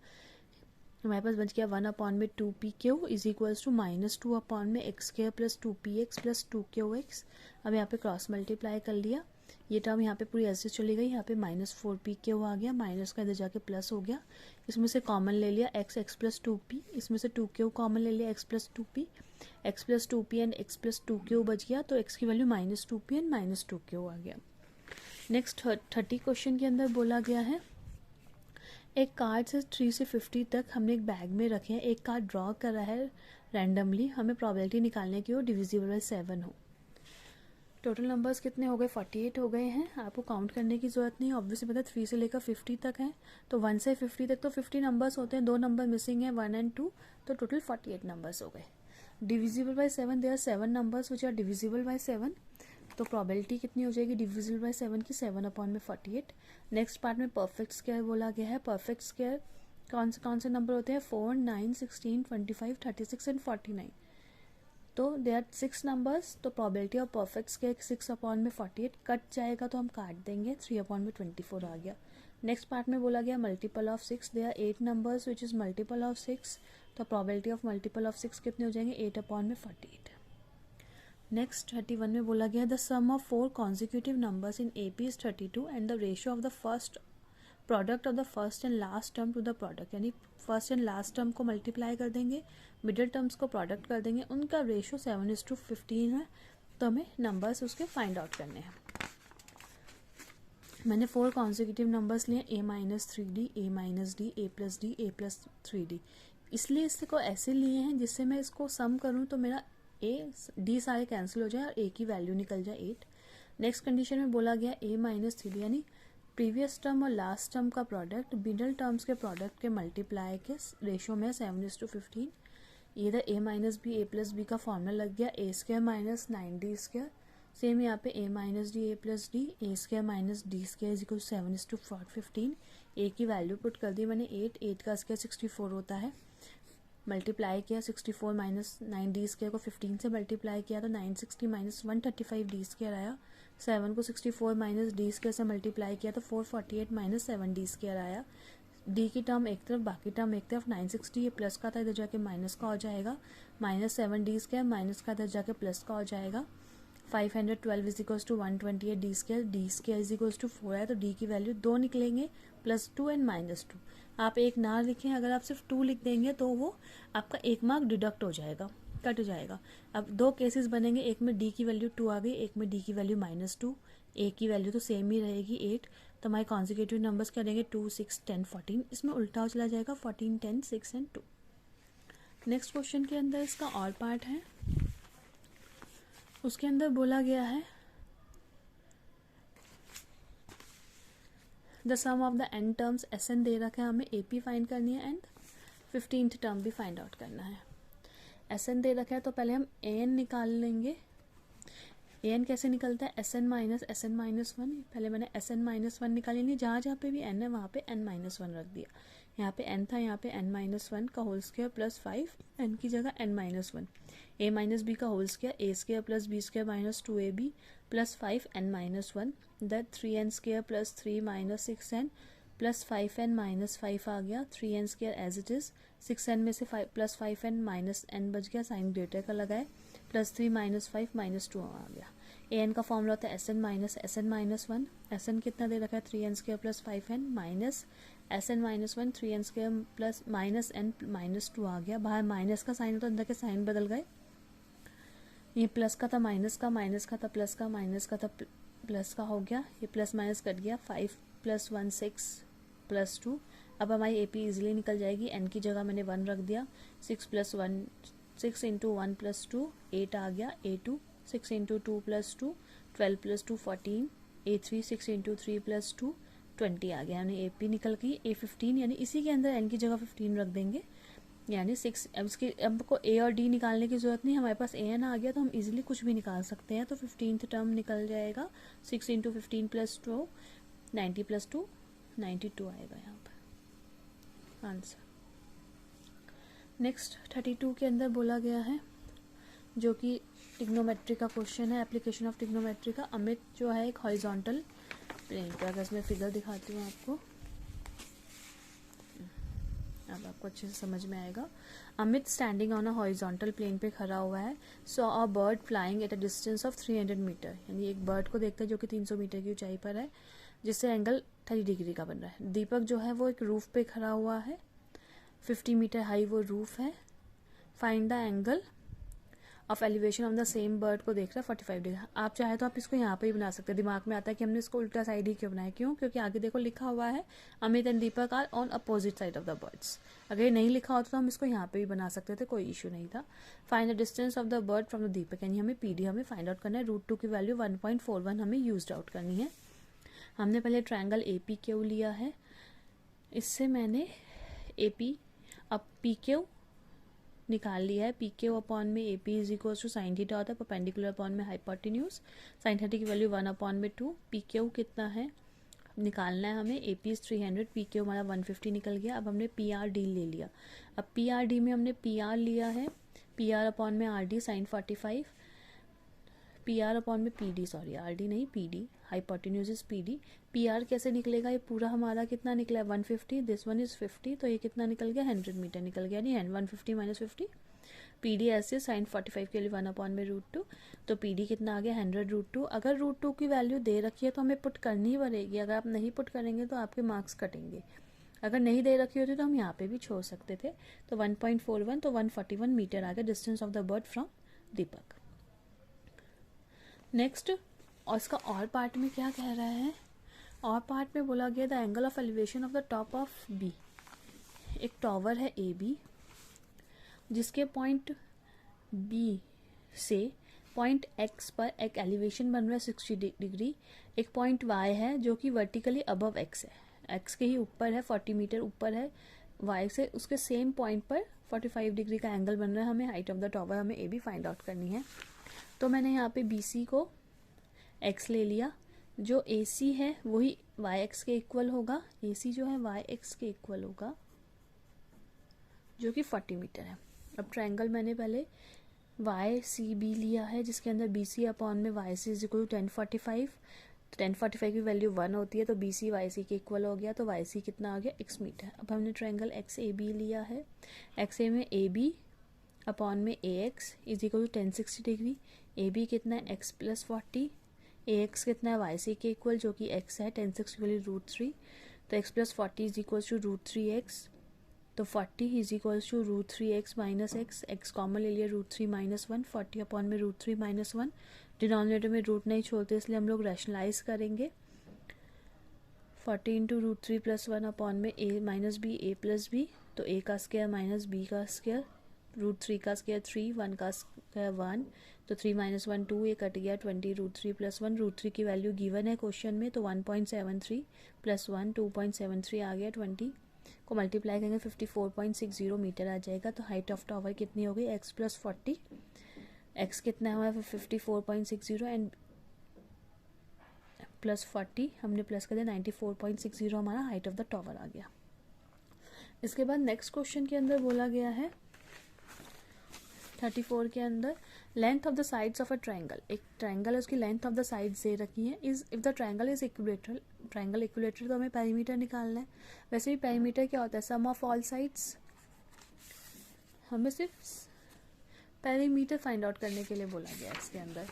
हमारे पास बच गया 1 अपॉन में 2pq is equals to minus 2 upon में x square plus 2px plus 2qx। अब यहाँ पे क्रॉस मल्टीप्लाई कर लिया, ये टर्म यहाँ पे पूरी ऐसे चली गई, यहाँ पे माइनस 4pq आ गया, माइनस का इधर जाके प्लस हो गया, इसमें से कॉमन ले लिया x प्लस 2p, इसमें से 2q कॉमन ले लिया, x plus 2p and x plus 2q बच गया, तो x की value minus 2p and minus 2q आ गया। नेक्स्ट 30 क्वेश्चन के अंदर बोला गया है, एक कार्ड से 3 से 50 तक हमने एक बैग में रखे हैं, एक कार्ड ड्रॉ करा है रैंडमली, हमें प्रोबेबिलिटी निकालने की हो डिविजिबल बाय 7 हो। टोटल नंबर्स कितने हो गए? 48 हो गए हैं, आपको काउंट करने की ज़रूरत नहीं, ऑब्वियसली पता है 3 से लेकर 50 तक है, तो 1 से 50 तक तो 50 नंबर्स होते हैं, 2 नंबर मिसिंग है 1 एंड 2, तो टोटल 48 नंबर्स हो गए। Divisible by 7, there are 7 numbers which are divisible by 7, तो प्रोबेबिलिटी कितनी हो जाएगी डिविजिबल बाय 7 की? 7 अपॉन में 48। नेक्स्ट पार्ट में परफेक्ट स्क्वायर बोला गया है, परफेक्ट स्क्वायर कौन से नंबर होते हैं? 4 9 16 25 36 एंड 49, तो दे आर 6 नंबर्स, तो probability of perfect square 6 upon में 48 कट जाएगा तो हम काट देंगे, 3 अपॉन में 24 आ गया। नेक्स्ट पार्ट में बोला गया multiple of 6, they are 8 numbers which is multiple of 6, तो प्रोबेबिलिटी ऑफ मल्टीपल ऑफ 6 कितने हो जाएंगे? 8 अपॉन में 48। नेक्स्ट 31 में बोला गया the sum of 4 consecutive numbers in AP is 32 and the ratio of the first product of the first and last term to the product, यानी first and last term को multiply कर देंगे, middle terms को product कर देंगे, उनका ratio 7:15 है, तो हमें नंबर्स उसके फाइंड आउट करने हैं। मैंने 4 कॉन्जिक्यूटिव नंबर्स लिए, a-3d, a-d, a+d, a+3d, इसलिए इसको ऐसे लिए हैं जिससे मैं इसको सम करूँ तो मेरा d सारे कैंसिल हो जाए और a की वैल्यू निकल जाए 8। नेक्स्ट कंडीशन में बोला गया a-3d, यानी प्रीवियस टर्म और लास्ट टर्म का प्रोडक्ट मिडल टर्म्स के प्रोडक्ट के मल्टीप्लाई के रेशियो में 7:15, इधर a-b a+b का फॉर्मूला लग गया, a square minus 9d², same यहाँ पे a-d a+d a square minus d square is equal 7:15, a की वैल्यू पुट कर दी मैंने 8 का स्क्वायर 64 होता है, मल्टीप्लाई किया 64 माइनस 9d² को 15 से मल्टीप्लाई किया तो 960 माइनस 135d² आया, 7 को 64 माइनस d² से मल्टीप्लाई किया तो 448 माइनस 7d² आया, d की टर्म एक तरफ बाकी टर्म एक तरफ, 960 ये प्लस का था इधर जाके माइनस का हो जाएगा, -7d², माइनस का इधर जाके प्लस का हो जाएगा। 512 is equals to 128 d² is equals to 4 है, तो d की वैल्यू 2 निकलेंगे, +2 एंड -2। आप एक ना लिखें, अगर आप सिर्फ 2 लिख देंगे तो वो आपका 1 मार्क डिडक्ट हो जाएगा, कट हो जाएगा। अब 2 केसेस बनेंगे, एक में d की वैल्यू 2 आ गई, एक में d की वैल्यू -2, a की वैल्यू तो सेम ही रहेगी 8, तो हमारे कॉन्जिक्यूटिव नंबर्स क्या रहेंगे 2, 6, 10, 14। इसमें उल्टा हो चला जाएगा 14, 10, 6 एंड 2। नेक्स्ट क्वेश्चन के अंदर इसका और पार्ट है, उसके अंदर बोला गया है the sum of the n terms Sn दे रखा है, हमें AP फाइंड करनी है एंड 15th टर्म भी फाइंड आउट करना है। Sn दे रखा है तो पहले हम An निकाल लेंगे। An कैसे निकलता है, Sn माइनस Sn-1। पहले मैंने Sn-1 निकाली, नहीं जहाँ जहाँ पे भी n है वहाँ पे n-1 रख दिया। यहाँ पे n था, यहाँ पे n-1 का होल स्क्वायर प्लस 5, n की जगह n-1, a माइनस बी का whole square a² plus b² minus 2ab plus 5 n-1, that 3n² plus 3 minus 6n plus 5n minus 5 आ गया, 3n² as it is, 6n में से 5 plus 5n minus n बच गया, sign greater का लगाए, plus 3 minus 5 minus 2 आ गया। an का फॉर्मूला होता है Sn माइनस Sn-1, Sn कितना दे रखा है 3n² plus 5n minus Sn-1 3n² plus minus n minus 2 आ गया। बाहर माइनस का साइन होता है, अंदर के साइन बदल गए, ये प्लस का था माइनस का, माइनस का था प्लस का, माइनस का था प्लस का हो गया, ये प्लस माइनस कट गया, 5 + 1 6 + 2। अब हमारी AP इजीली निकल जाएगी, n की जगह मैंने 1 रख दिया, 6 + 1 6 × 1 + 2 8 आ गया, A2 6 × 2 + 2 12 + 2 14, A3 6 × 3 + 2 20 आ गया, यानी AP निकल गई A15, यानी इसी के अंदर n की जगह 15 रख देंगे, यानी 6। अब इसकी अब को A और D निकालने की ज़रूरत नहीं, हमारे पास AN आ गया तो हम इजीली कुछ भी निकाल सकते हैं। तो 15th टर्म निकल जाएगा, 6 × 15 + 2 90 + 2 92 आएगा यहाँ पर आंसर। नेक्स्ट 32 के अंदर बोला गया है, जो कि टिग्नोमेट्री का क्वेश्चन है, एप्लीकेशन ऑफ टिग्नोमेट्री का। अमित जो है एक हॉरिजॉन्टल प्लेन पे, अगर इसमें फिगर दिखाती हूँ आपको, अब आपको अच्छे से समझ में आएगा। Amit standing on a horizontal plane पे खड़ा हुआ है, so a bird flying at a distance of 300 metre, यानी एक बर्ड को देखता है जो कि 300 मीटर की ऊंचाई पर है, जिससे एंगल 30 डिग्री का बन रहा है। दीपक जो है वो एक रूफ पे खड़ा हुआ है, 50 मीटर हाई वो रूफ है, find the angle of elevation of the same bird को देख रहा है 45 डिग्री। आप चाहे तो आप इसको यहाँ पे ही बना सकते हैं, दिमाग में आता है कि हमने इसको उल्टा साइड ही क्यों बनाया, क्यों, क्योंकि आगे देखो लिखा हुआ है Amit and Deepak are on opposite side of the birds. अगर ये नहीं लिखा होता तो हम इसको यहाँ पे भी बना सकते थे, कोई इशू नहीं था। Find the distance of the bird from the Deepak, यानी हमें PD हमें फाइंड आउट करना है, √2 की वैल्यू 1.41 हमें यूज आउट करनी है। हमने पहले ट्रायंगल APQ लिया है, इससे मैंने AP अब PQ निकाल लिया है, PQ अपॉन में AP is equal to sine theta होता है, परपेंडिकुलर अपॉन में हाइपोटेन्यूज, साइन थीटा की वैल्यू 1/2। PQ कितना है निकालना है हमें, AP इज 300, PQ हमारा 150 निकल गया। अब हमने PRD ले लिया, अब PRD में हमने PR लिया है, PR अपॉन में RD साइन 45, PR अपॉन में PD, सॉरी RD नहीं PD, hypotenuse is PD। PR कैसे निकलेगा, ये पूरा हमारा कितना निकला है 150, दिस वन इज 50, तो ये कितना निकल गया 100 मीटर निकल गया, यानी 150 - 50, PD ऐसे साइन 45 के लिए 1/√2, तो PD कितना आ गया 100√2। अगर √2 की वैल्यू दे रखी है तो हमें पुट करनी ही पड़ेगी, अगर आप नहीं पुट करेंगे तो आपके मार्क्स कटेंगे। अगर नहीं दे रखी होती तो हम यहाँ पे भी छोड़ सकते थे। तो 1.41, तो 141 मीटर आ गया distance of the bird from Deepak. Next, और इसका और पार्ट में क्या कह रहा है, और पार्ट में बोला गया the angle of elevation of the top of B। एक टॉवर है AB, जिसके पॉइंट B से पॉइंट X पर एक एलिवेशन बन रहा है 60 डिग्री, एक पॉइंट Y है जो कि वर्टिकली अबव X है, X के ही ऊपर है, 40 मीटर ऊपर है Y से, उसके सेम पॉइंट पर 45 डिग्री का एंगल बन रहा है। हमें हाइट ऑफ द टॉवर हमें AB फाइंड आउट करनी है। तो मैंने यहाँ पे BC को X ले लिया, जो AC है वही YX के इक्वल होगा, AC जो है YX के इक्वल होगा, जो कि 40 मीटर है। अब ट्रायंगल मैंने पहले YCB लिया है, जिसके अंदर BC अपॉन में YC इज इक्वल टू 1045, 1045 की वैल्यू 1 होती है, तो BC YC के इक्वल हो गया, तो YC कितना आ गया X मीटर। अब हमने ट्रायंगल XAB लिया है, XA में AB अपॉन में A X is equal to 1060 degree, A B कितना है एक्स प्लस 40, ए एक्स कितना है वाई सी के इक्वल जो कि एक्स है 1060 वाली √3, तो x plus 40 is equal to √3x, तो 40 is equal to √3x minus x common ले लिया √3 माइनस 1, 40 अपॉन में √3 माइनस 1, डिनोमिनेटर में रूट नहीं छोड़ते इसलिए हम लोग रैशनलाइज करेंगे, 40 इंटू √3 प्लस 1 अपॉन में a minus b a plus b, तो a का स्क्वायर माइनस b का स्क्वायर, √3 का स्क्वायर 3, 1 का स्क्वायर 1, तो 3 माइनस 1 2, ये कट गया 20 √3 प्लस 1, √3 की वैल्यू गिवन है क्वेश्चन में तो 1.73 प्लस 1 2.73 आ गया, 20 को मल्टीप्लाई करेंगे 54.60 मीटर आ जाएगा। तो हाइट ऑफ टावर कितनी हो गई x प्लस 40, x कितना हुआ 54.60 एंड प्लस 40 हमने प्लस कर दिया 94.60 हमारा हाइट ऑफ द टावर आ गया। इसके बाद नेक्स्ट क्वेश्चन के अंदर बोला गया है 34 के अंदर length of the sides of a triangle, एक ट्रायंगल है उसकी लेंथ ऑफ द साइड्स दे रखी है, is if the triangle is equilateral, triangle equilateral तो हमें पेरीमीटर निकालना है। वैसे भी पेरीमीटर क्या होता है सम ऑफ ऑल साइड्स, हमें सिर्फ पेरीमीटर फाइंड आउट करने के लिए बोला गया है इसके अंदर।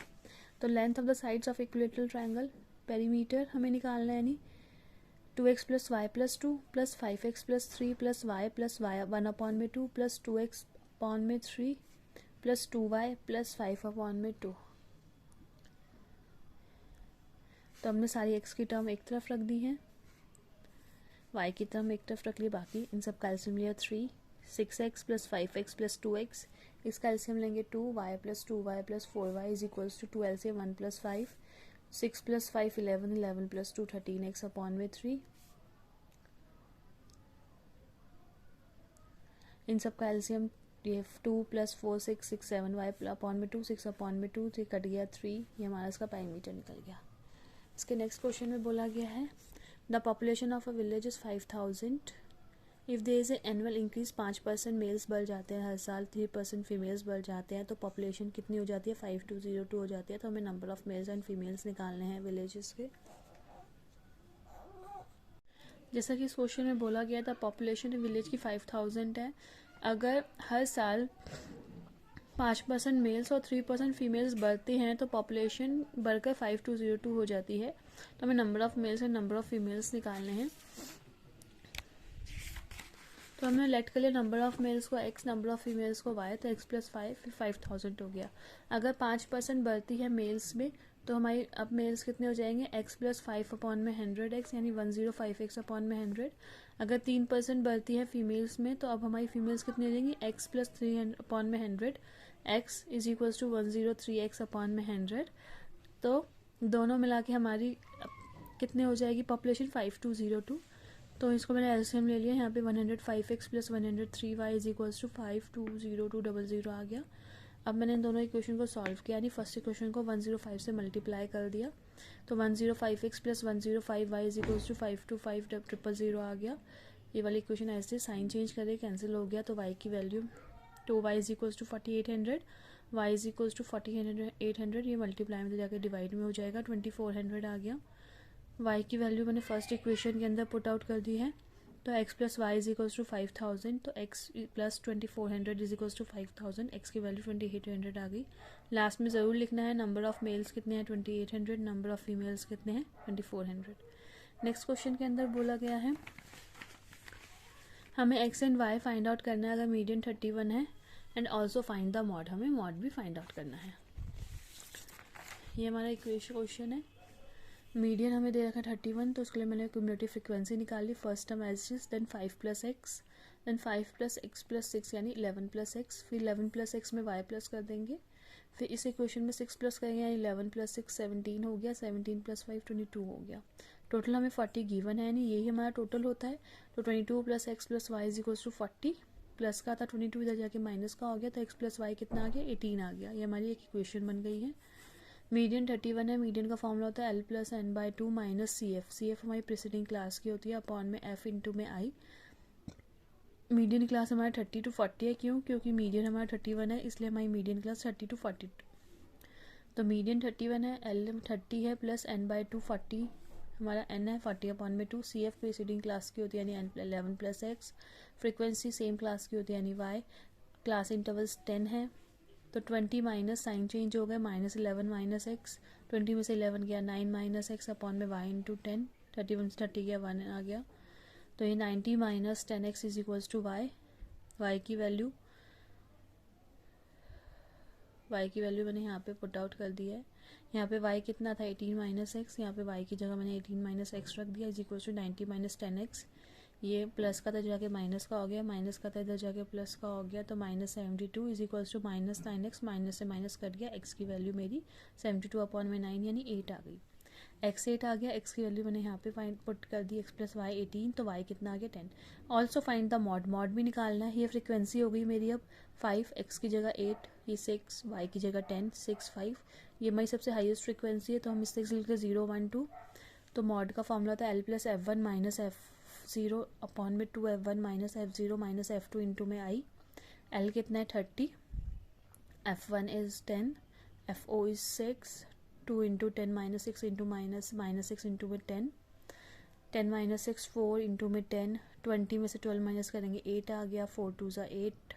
तो length of the sides of equilateral triangle perimeter हमें निकालना है, यानी 2x plus y plus 2 plus 5x plus 3 plus y 1 upon में 2 प्लस 2x अपॉन में 3 प्लस 2y प्लस 5 अपॉन में 2। तो हमने सारी x की टर्म एक तरफ रख दी है, y की टर्म एक तरफ रख ली, बाकी इन सब का एलसीएम लिया 3, 6x plus 5x plus 2x, इसका एलसीएम लेंगे 2y plus 2y plus 4y is equals to 12 से 1 plus 5, 6 plus 5 11, 11 plus 2 13x upon में 3, इन सब का एलसीएम ये 2 प्लस 4 6 6 7 y अपॉन में 2 6 अपॉन में 2 3 कट गया 3, ये हमारा इसका पेरीमीटर निकल गया। इसके नेक्स्ट क्वेश्चन में बोला गया है the population of a village is 5000 if there is annual increase 5% males बढ़ जाते हैं हर साल, 3% फीमेल्स बढ़ जाते हैं, तो पॉपुलेशन कितनी हो जाती है 5202 हो जाती है। तो हमें number of males and females निकालने हैं विलेजेस के। जैसा कि इस क्वेश्चन में बोला गया था पॉपुलेशन विलेज की 5000 है, अगर हर साल 5% मेल्स और 3% फीमेल्स बढ़ते हैं तो पॉपुलेशन बढ़कर 5202 हो जाती है। तो हमें number of males and number of females निकालने हैं। तो हमने लेट कर लिया नंबर ऑफ मेल्स को x, नंबर ऑफ फीमेल्स को y, तो x प्लस 5 फिर 5000 हो गया। अगर 5% बढ़ती है मेल्स में तो हमारी अब मेल्स कितने हो जाएंगे x प्लस 5 अपॉन में 100x यानी 105x अपॉन में 100। अगर 3% बढ़ती है फीमेल्स में तो अब हमारी फीमेल्स कितनी हो जाएंगी x प्लस 3 अपॉन में 100, x is equals to 103x upon में 100। तो दोनों मिला के हमारी कितने हो जाएगी पॉपुलेशन 5202। तो इसको मैंने एलसीएम ले लिया, यहाँ पे 105x plus 103y is equals to 520200 आ गया। अब मैंने इन दोनों इक्वेशन को सॉल्व किया, यानी फर्स्ट इक्वेशन को 105 से मल्टीप्लाई कर दिया, तो 105x plus 105y is equals to 525000 आ गया। ये वाली इक्वेशन ऐसे साइन चेंज करे कैंसिल हो गया, तो y की वैल्यू तो y is equals to 4800, y is equals to 4800, ये मल्टीप्लाई में जाकर डिवाइड में हो जाएगा 2400 आ गया। y की वैल्यू मैंने फर्स्ट इक्वेशन के अंदर पुट आउट कर दी है, तो x plus y is equals to 5000, तो x plus 2400 is equals to 5000, x की वैल्यू 2800 आ गई। लास्ट में ज़रूर लिखना है नंबर ऑफ मेल्स कितने हैं 2800, नंबर ऑफ फीमेल्स कितने हैं 2400। नेक्स्ट क्वेश्चन के अंदर बोला गया है हमें x and y find out करना है अगर मीडियन 31 है, and also find the mod, हमें मॉड भी फाइंड आउट करना है। ये हमारा क्वेश्चन है। मीडियन हमें दे रखा 31, तो उसके लिए मैंने क्यूमुलेटिव फ्रीक्वेंसी निकाली, first term as is, then 5 plus x, then 5 plus x plus 6 यानी 11 प्लस एक्स, फिर 11 प्लस एक्स में y प्लस कर देंगे, फिर इस इक्वेशन में 6 प्लस करेंगे यानी 11 प्लस 6 17 हो गया, 17 प्लस 5 22 हो गया। टोटल हमें 40 गिवन है, यानी यही हमारा टोटल होता है। तो 22 plus x plus y is equals to 40, plus का था 22 इधर जाके माइनस का हो गया, तो एक्स प्लस वाई कितना आ गया 18 आ गया। ये हमारी एक इक्वेशन बन गई है। मीडियन 31 है, मीडियन का फॉर्मूला होता है l plus n by 2 minus c f, c f हमारी प्रीसीडिंग क्लास की होती है अपॉन में एफ इंटू में आई। मीडियन क्लास हमारा 30 to 40 है, क्यों? क्योंकि मीडियन हमारा 31 है, इसलिए हमारी मीडियन क्लास 30 to 40। तो मीडियन 31 है, एल 30 है, प्लस एन बाई 2 40, हमारा एन है 40 अपॉन में 2, सी एफ प्रीसीडिंग क्लास की होती है यानी 11 plus x, frequency same class की होती है यानी वाई, क्लास इंटरवल्स 10 है, तो 20 माइनस साइन चेंज हो गया, -11 माइनस एक्स, 20 में से 11 गया 9 माइनस एक्स अपॉन में y इंटू 10, 31 से 30 गया 1 आ गया, तो ये 90 माइनस 10x is equals to y की वैल्यू मैंने यहाँ पे पुट आउट कर दिया है। यहाँ पे y कितना था 18 माइनस एक्स, यहाँ पे y की जगह मैंने 18 माइनस एक्स रख दिया इज इक्वल टू 90 माइनस 10x। ये प्लस का था जाके माइनस का हो गया, माइनस का था इधर जाके प्लस का हो गया, तो -72 is equals to -9x, minus से माइनस कट गया, x की वैल्यू मेरी 72 अपॉन में 9 यानी 8 आ गई। x 8 आ गया, x की वैल्यू मैंने यहाँ पे फाइंड पुट कर दी, x प्लस वाई 18, तो y कितना आ गया 10। ऑल्सो फाइंड द मॉड भी निकालना है। ये फ्रिक्वेंसी हो गई मेरी अब 5, x की जगह 8, ये 6, y की जगह 10, 6 5, ये मेरी सबसे हाईएस्ट फ्रिक्वेंसी है, तो हम इससे लिखते 0 1 2, तो मॉड का फॉर्मूला था l plus f1 minus f0 upon में 2f1 minus f0 minus f2 into में i। l कितना है 30, f1 is 10, fo is 6, 2 into 10 minus 6 into minus 6 into में 10, 10 माइनस 6 4 इंटू में 10, 20 में से 12 माइनस करेंगे 8 आ गया, 4 2 ज़ा 8,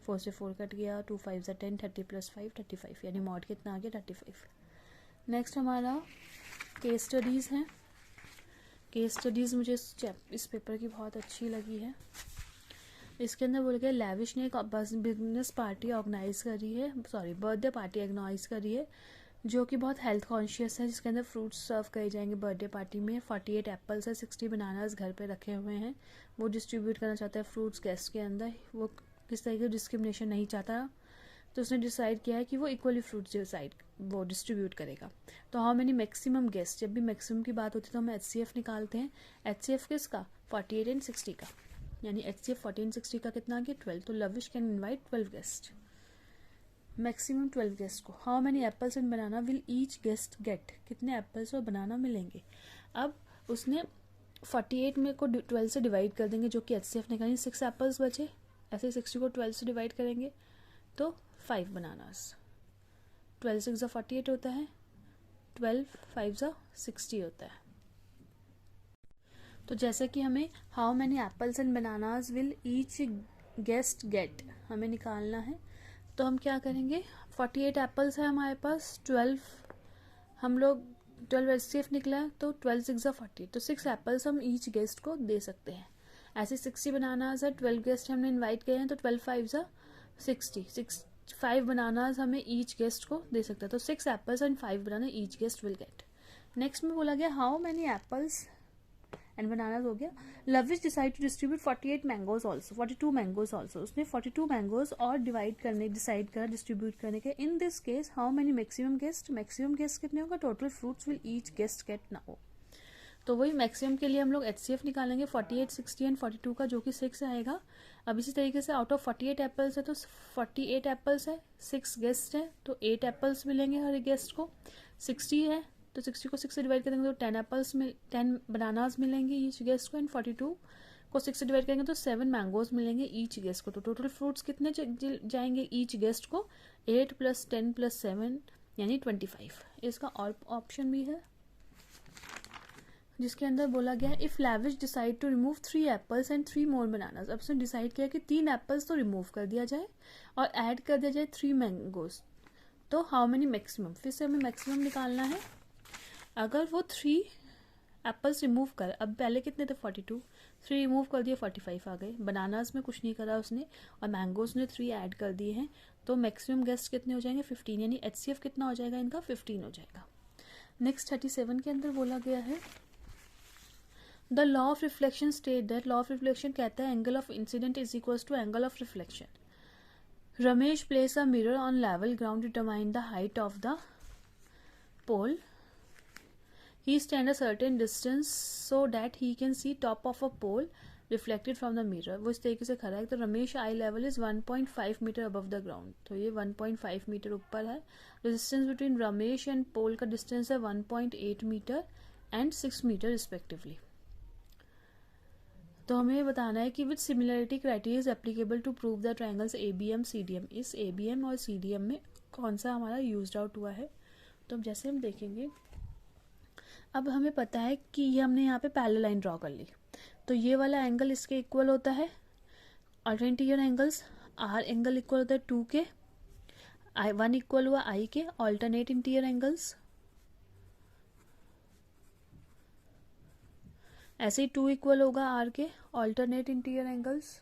4 से 4 कट गया, 2 5 ज़ा 10, 30 प्लस 5 35, यानी मॉड कितना आ गया 35। नेक्स्ट हमारा केस स्टडीज़ हैं। केस स्टडीज़ मुझे इस पेपर की बहुत अच्छी लगी है। इसके अंदर बोल गया लैविश ने एक बिजनेस पार्टी ऑर्गेनाइज करी है, बर्थडे पार्टी ऑर्गेनाइज करी है जो कि बहुत हेल्थ कॉन्शियस है, जिसके अंदर फ्रूट्स सर्व करे जाएंगे बर्थडे पार्टी में। 48 एप्पल्स है, 60 बनानास घर पे रखे हुए हैं, वो डिस्ट्रीब्यूट करना चाहता है फ्रूट्स गेस्ट के अंदर। वो किस तरीके की डिस्क्रिमिनेशन नहीं चाहता, तो उसने डिसाइड किया है कि वो इक्वली फ्रूट्स वो डिस्ट्रीब्यूट करेगा। तो हाउ मेनी मैक्सिमम गेस्ट, जब भी मैक्सिमम की बात होती है तो हम HCF निकालते हैं। HCF किसका 48 एंड 60 का, यानी HCF 14 60 का कितना आ गया 12, तो Lavish can invite 12 guest, maximum 12 guest को। How many apples and banana will each guest get, कितने एप्पल्स और बनाना मिलेंगे। अब उसने 48 में को 12 से डिवाइड कर देंगे, जो कि HCF निकालेंगे, 6 एप्पल्स बचे, ऐसे 60 को 12 से डिवाइड करेंगे तो 5 बनानास, 12 6 ज़ा 48 होता है, 12 5 ज़ा 60 होता है। तो जैसे कि हमें how many apples and bananas will each guest get हमें निकालना है, तो हम क्या करेंगे, 48 एप्पल्स है हमारे पास, 12 हम लोग 12 HCF निकला है, तो 12 6 ज़ा 48, तो 6 एप्पल्स हम ईच गेस्ट को दे सकते हैं। ऐसे 60 बनानास है, 12 गेस्ट हमने इन्वाइट किए हैं, तो 12 5 ज़ा 60, 5 बनानास हमें ईच गेस्ट को दे सकते हैं, तो 6 apples and 5 banana each guest will get. Next में बोला गया how many apples and bananas हो गया। Lavish decide to distribute 48 mangoes also, 42 mangoes also, उसने 42 मैंगोज और डिसाइड करा डिस्ट्रीब्यूट करने के। In this case how many maximum guest कितने होगा, total fruits will each guest get ना हो, तो वही मैक्सिमम के लिए हम लोग HCF निकालेंगे 48 60 एंड 42 का, जो कि 6 आएगा। अब इसी तरीके से आउट ऑफ 48 एप्पल्स है तो 48 एप्पल्स है, 6 गेस्ट है तो 8 एप्पल्स मिलेंगे हर एक गेस्ट को। 60 है तो 60 को 6 से डिवाइड करेंगे तो 10 बनानास मिलेंगे ईच गेस्ट को, एंड 42 को 6 से डिवाइड करेंगे तो 7 मैंगोज मिलेंगे ईच गेस्ट को। तो टोटल फ्रूट्स कितने जाएंगे ईच गेस्ट को, 8 + 10 + 7 यानी 25। इसका और ऑप्शन भी है जिसके अंदर बोला गया है if Lavish decide to remove 3 apples and 3 more bananas. अब उसने डिसाइड किया कि 3 एप्पल्स तो रिमूव कर दिया जाए और ऐड कर दिया जाए 3 मैंगोज, तो हाउ मेनी मैक्सिमम, फिर से हमें मैक्सिमम निकालना है। अगर वो 3 एप्पल्स रिमूव कर, अब पहले कितने थे 42, 3 रिमूव कर दिए 45 आ गए, बनानास में कुछ नहीं करा उसने और मैंगोज ने 3 ऐड कर दिए हैं, तो मैक्सिमम गेस्ट कितने हो जाएंगे 15, यानी HCF कितना हो जाएगा इनका 15 हो जाएगा। नेक्स्ट 37 के अंदर बोला गया है the law of reflection state that, law of reflection कहता है angle of incidence is equal to angle of reflection. Ramesh place a mirror on level ground to determine the height of the pole. He stand a certain distance so that he can see top of a pole reflected from the mirror। वो इस तरीके से खड़ा है, तो Ramesh eye level is 1.5 metre above the ground, तो ये 1.5 metre ऊपर है। Distance between Ramesh and pole का डिस्टेंस है 1.8 मीटर एंड 6 मीटर रिस्पेक्टिवली। तो हमें बताना है कि which similarity criteria is applicable to prove the triangles ABM CDM। इस ABM और CDM में कौन सा हमारा यूज्ड आउट हुआ है, तो अब जैसे हम देखेंगे, अब हमें पता है कि ये हमने यहाँ पे पैरेलल लाइन ड्रॉ कर ली, तो ये वाला एंगल इसके इक्वल होता है। Alternate angles R angle equal होता है 2 के, आई 1 इक्वल हुआ आई के ऑल्टरनेट इंटीरियर एंगल्स, ऐसे ही 2 इक्वल होगा आर के ऑल्टरनेट इंटीरियर एंगल्स।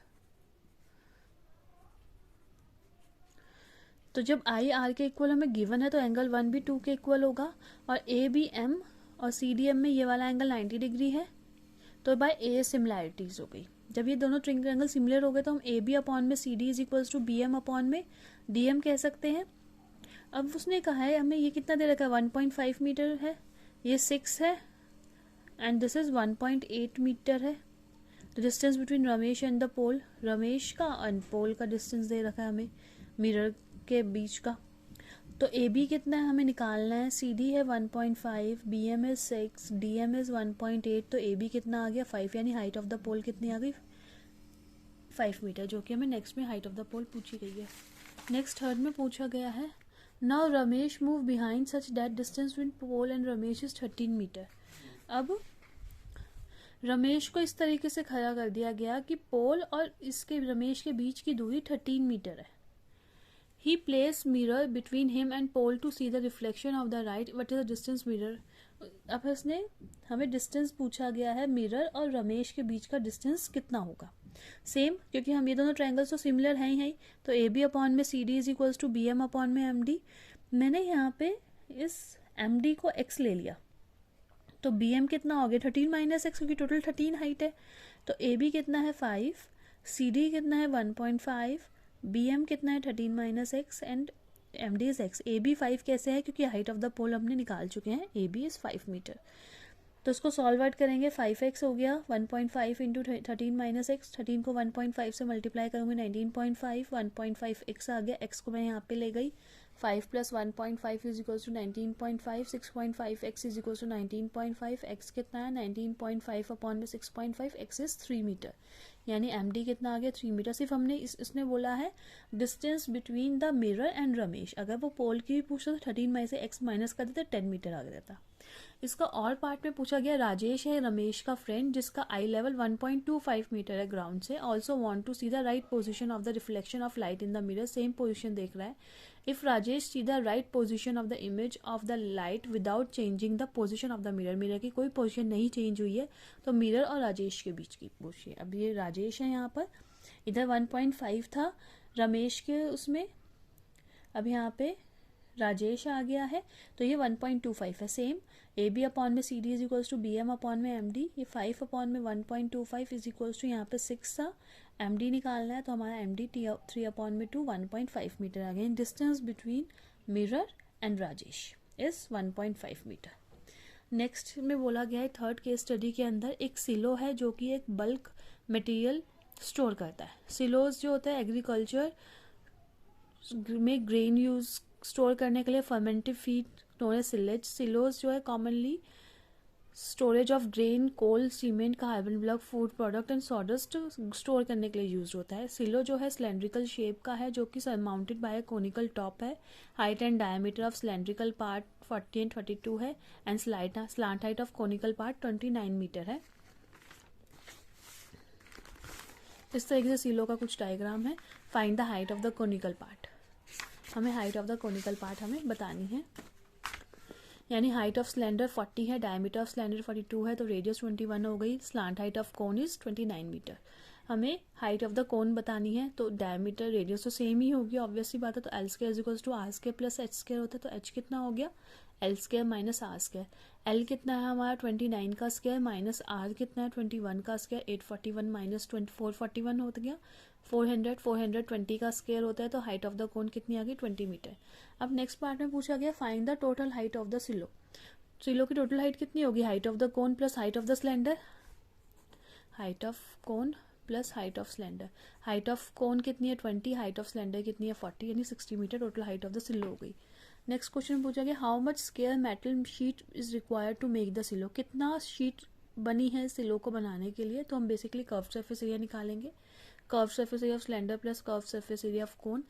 तो जब आई आर के इक्वल हमें गिवन है तो एंगल 1 भी 2 के इक्वल होगा, और ए बी एम और सी डी एम में ये वाला एंगल 90 डिग्री है, तो बाय ए सिमिलैरिटीज हो गई। जब ये दोनों ट्रायंगल सिमिलर हो गए तो हम ए बी अपॉन में C D is equals to B M upon में डी एम कह सकते हैं। अब उसने कहा है हमें ये कितना दे रखा है 1.5 मीटर है, ये 6 है एंड दिस इज 1.8 मीटर है। The distance between Ramesh and the pole, Ramesh का एंड पोल का डिस्टेंस दे रखा है हमें मिरर के बीच का। तो ए बी कितना है हमें निकालना है, सी डी है 1.5, B M is 6, D M is 1.8, तो ए बी कितना आ गया 5, यानी हाइट ऑफ द पोल कितनी आ गई 5 मीटर, जो कि हमें नेक्स्ट में हाइट ऑफ द पोल पूछी गई है। नेक्स्ट थर्ड में पूछा गया है now Ramesh move behind such that distance between pole and Ramesh is 13 metre. अब रमेश को इस तरीके से खड़ा कर दिया गया कि पोल और इसके रमेश के बीच की दूरी 13 मीटर है। He placed mirror between him and pole to see the reflection of the light. What is the distance mirror? अब इसने हमें डिस्टेंस पूछा गया है मिरर और रमेश के बीच का डिस्टेंस कितना होगा। सेम, क्योंकि हम ये दोनों ट्रायंगल्स तो सिमिलर हैं ही, तो ए बी अपॉन में C D is equals to B M upon में एम डी। मैंने यहाँ पे इस एम डी को एक्स ले लिया, तो बी एम कितना हो गया 13 माइनस एक्स, क्योंकि टोटल 13 हाइट है। तो ए बी कितना है 5, सी डी कितना है 1.5, बी एम कितना है 13 minus x and M D is x. A B 5 कैसे है, क्योंकि हाइट ऑफ द पोल हमने निकाल चुके हैं, ए बी इज 5 मीटर। तो इसको सॉल्व आउट करेंगे, 5x हो गया 1.5 इंटू 13 माइनस एक्स, 13 को 1.5 से मल्टीप्लाई करूँगी 19.5, 1.5x आ गया, x को मैं यहाँ पे ले गई, 5 plus 1.5 is equals to 19.5, 6.5x is equals to 19.5, x कितना है 19.5 अपॉन में 6.5, x इज 3 मीटर, यानी एम डी कितना आ गया 3 मीटर। सिर्फ हमने इसने बोला है distance between the mirror and Ramesh, अगर वो पोल की भी पूछता तो 13 में से x माइनस कर देता 10 मीटर आ गया था। इसका और पार्ट में पूछा गया राजेश है रमेश का फ्रेंड जिसका आई लेवल 1.25 मीटर है ग्राउंड से, also want to see the right position of the reflection of light in the mirror, same position देख रहा है। If Rajesh see the right position of the image of the light without changing the position of the mirror, mirror की कोई position नहीं change हुई है, तो mirror और राजेश के बीच की पूछिए। अब ये राजेश है यहाँ पर, इधर 1.5 था रमेश के उसमें, अब यहाँ पे राजेश आ गया है, तो ये 1.25 है। सेम ए बी अपॉन में C D is equals to B M upon में एम डी, ये 5 अपॉन में 1.25 इज इक्वल्स टू यहाँ पे 6 था, एम डी निकालना है तो हमारा एम डी 3 अपॉन में 2 1.5 मीटर आ गया। Distance between mirror and Rajesh is 1.5 metre. Next में बोला गया है थर्ड केस स्टडी के अंदर एक सिलो है जो कि एक बल्क मटेरियल स्टोर करता है। सिलोज जो होता है एग्रीकल्चर में ग्रेन यूज स्टोर करने के लिए, fermentive feed known as silage. Silos जो है commonly storage of grain, coal, cement, carbon block, food product and sawdust store करने के लिए यूज होता है। सिलो जो है सिलेंड्रिकल शेप का है जो कि सरमाउंटेड बाय कोनिकल टॉप है। Height and diameter of cylindrical part 40 and 22 है and slant height of conical part 29 metre है। इस तरीके से सिलो का कुछ डायग्राम है। Find the height of the conical part, हमें height of the conical part हमें बतानी है, यानी हाइट ऑफ सिलेंडर 40 है, डायमीटर ऑफ सिलेंडर 42 है, तो रेडियस 21 हो गई, slant height of cone is 29 metre. हमें हाइट ऑफ द कोन बतानी है, तो डायमीटर रेडियस तो सेम ही होगी, ऑब्वियस सी बात है, तो l square is equals to are square plus H square होता है, तो एच कितना हो गया l square minus r square. L कितना है हमारा 29 का स्क्वायर माइनस आर कितना है 21 का स्क्वायर, 841 माइनस 441 हो गया, 420 का स्क्वायर होता है, तो हाइट ऑफ द कोन कितनी आ गई 20 मीटर। अब नेक्स्ट पार्ट में पूछा गया find the total height of the silo. Silo की टोटल हाइट कितनी होगी, height of the cone plus height of the cylinder, height of cone plus height of cylinder. Height of cone कितनी है 20, height of cylinder कितनी है 40, यानी 60 metre total height of the silo हो गई। नेक्स्ट क्वेश्चन पूछा गया how much square metal sheet is required to make the silo, कितना शीट बनी है सिलो को बनाने के लिए, तो हम बेसिकली कर्व सरफेस एरिया निकालेंगे। Curve surface area of cylinder plus curve surface area of cone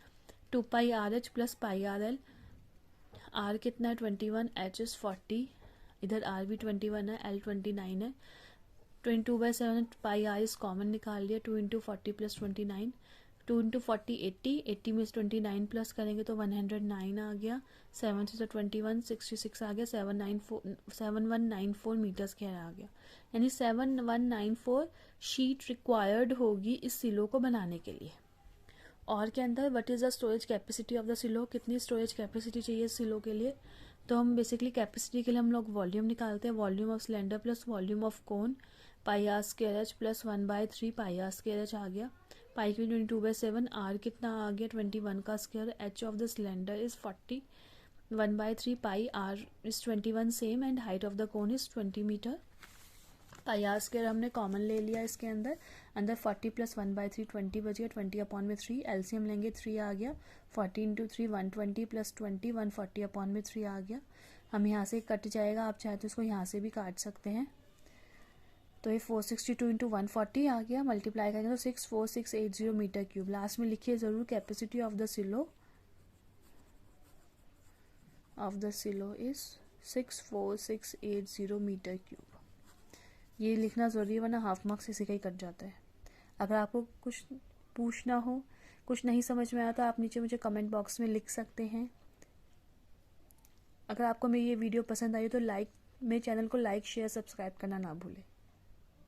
2 pi r h plus pi r l. R कितना है 21, एच इज 40, इधर आर भी 21 है, एल 29 है, 22/7 पाई आर इज कॉमन निकाल लिया, 2 इंटू 40 प्लस 29, 2 इंटू 40 80, 80 में 29 प्लस करेंगे तो 109 आ गया, 7 से 21 66 आ गया, 7194 मीटर स्क्वायर आ गया। यानी 7194 शीट रिक्वायर्ड होगी इस सिलो को बनाने के लिए। और के अंदर what is the storage capacity of the silo, कितनी स्टोरेज कैपेसिटी चाहिए सिलो के लिए। तो हम बेसिकली कैपेसिटी के लिए हम लोग वॉल्यूम निकालते हैं, volume of cylinder plus volume of cone pi are square H plus 1/3 pi are square H आ गया। पाई की 22/7, आर कितना आ गया 21 का square, h of the cylinder is 40, 1/3 pi r is 21 same and height of the cone is 20 metre. Pi are square हमने common ले लिया इसके अंदर, 40 प्लस 1/3 20 बच गया, 20/3 एलसीएम लेंगे 3 आ गया, 40 इंटू 3 120 प्लस 20 140/3 आ गया। हम यहाँ से कट जाएगा, आप चाहे तो इसको यहाँ से भी काट सकते हैं। तो ये 462 इंटू 140 आ गया, मल्टीप्लाई करेंगे तो 64680 मीटर क्यूब। लास्ट में लिखिए ज़रूर capacity of the silo is 64680 metre cube. ये लिखना ज़रूरी है वरना हाफ मार्क्स इसी का ही कट जाता है। अगर आपको कुछ पूछना हो, कुछ नहीं समझ में आया तो आप नीचे मुझे कमेंट बॉक्स में लिख सकते हैं। अगर आपको मेरी ये वीडियो पसंद आई तो मेरे चैनल को लाइक शेयर सब्सक्राइब करना ना भूलें।